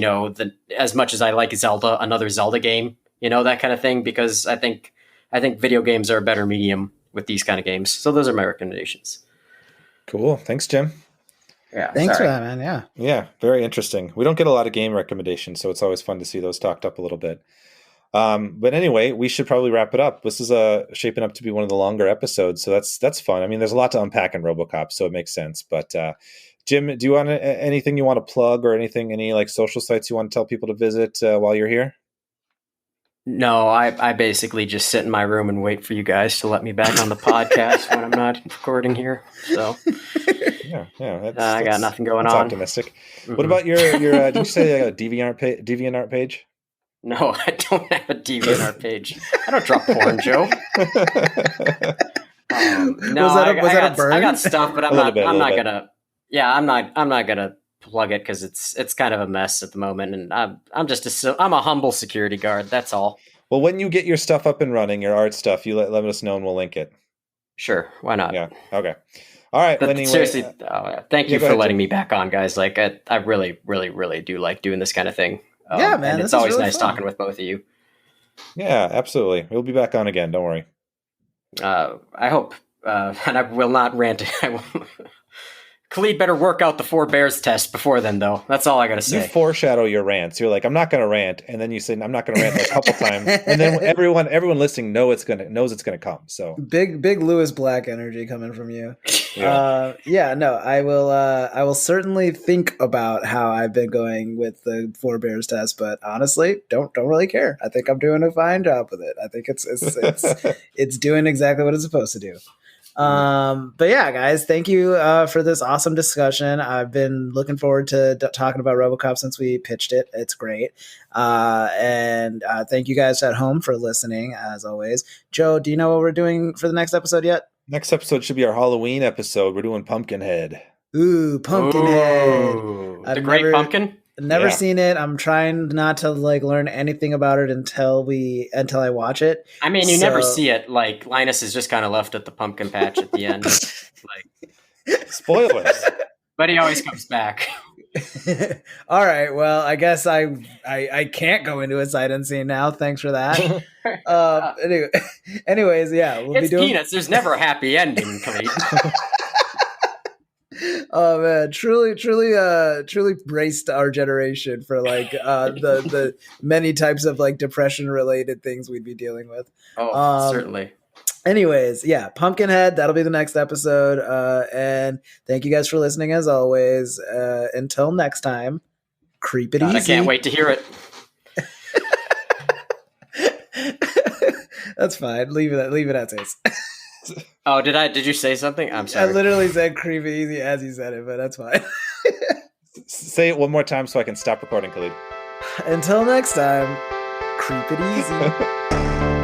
as much as I like Zelda, another Zelda game, that kind of thing, because I think video games are a better medium with these kind of games. So those are my recommendations. Cool. Thanks, Jim. Yeah. Thanks sorry. for that, man. Yeah. Yeah, very interesting. We don't get a lot of game recommendations, so it's always fun to see those talked up a little bit. But anyway, we should probably wrap it up. This is shaping up to be one of the longer episodes, so that's fun. I mean, there's a lot to unpack in RoboCop, so it makes sense. But Jim, do you want anything you want to plug or any like social sites you want to tell people to visit while you're here? No, I basically just sit in my room and wait for you guys to let me back on the podcast when I'm not recording here. So yeah, I got nothing going on. on. Optimistic. Mm-hmm. What about your did you say a DeviantArt page? No, I don't have a DeviantArt page. I don't drop porn, Joe. No, was that a burn? I got stuff, but I'm not gonna. Yeah, I'm not gonna plug it because it's kind of a mess at the moment, and I'm a humble security guard. That's all. Well, when you get your stuff up and running, your art stuff, you let us know and we'll link it. Sure, why not? Yeah. Okay. All right. But anyway, seriously, thank you for letting me back on, guys. Like I really, really, really do like doing this kind of thing. Yeah, man. And it's always really nice talking with both of you. Yeah, absolutely. We'll be back on again. Don't worry. I hope, and I will not rant. Khalid better work out the 4 bears test before then, though. That's all I gotta say. You foreshadow your rants. You're like, I'm not gonna rant, and then you say, I'm not gonna rant like a couple times, and then everyone listening knows it's gonna come. So big Lewis Black energy coming from you. Yeah. No, I will certainly think about how I've been going with the 4 bears test, but honestly, don't really care. I think I'm doing a fine job with it. I think it's doing exactly what it's supposed to do. But yeah, guys, thank you for this awesome discussion. I've been looking forward to talking about RoboCop since we pitched it. It's great. And thank you guys at home for listening, as always. Joe, do you know what we're doing for the next episode yet? Next episode should be our Halloween episode. We're doing Pumpkinhead. Ooh, Pumpkinhead. The Great Pumpkin? Never seen it. I'm trying not to learn anything about it until I watch it. I mean, you never see it. Like Linus is just kind of left at the pumpkin patch at the end. Spoilers. But he always comes back. All right. Well, I guess I can't go into a sight unseen now. Thanks for that. Anyways, yeah, we'll be doing peanuts. There's never a happy ending, Khalid. Oh man, truly braced our generation for the many types of depression related things we'd be dealing with. Oh, certainly. Anyways, yeah, Pumpkinhead, that'll be the next episode. And thank you guys for listening as always. Until next time, creep it easy. I can't wait to hear it. That's fine. Leave it as is. Oh, did you say something? I'm sorry. I literally said creep it easy as you said it, but that's fine. Say it one more time so I can stop recording, Khalid. Until next time, creep it easy.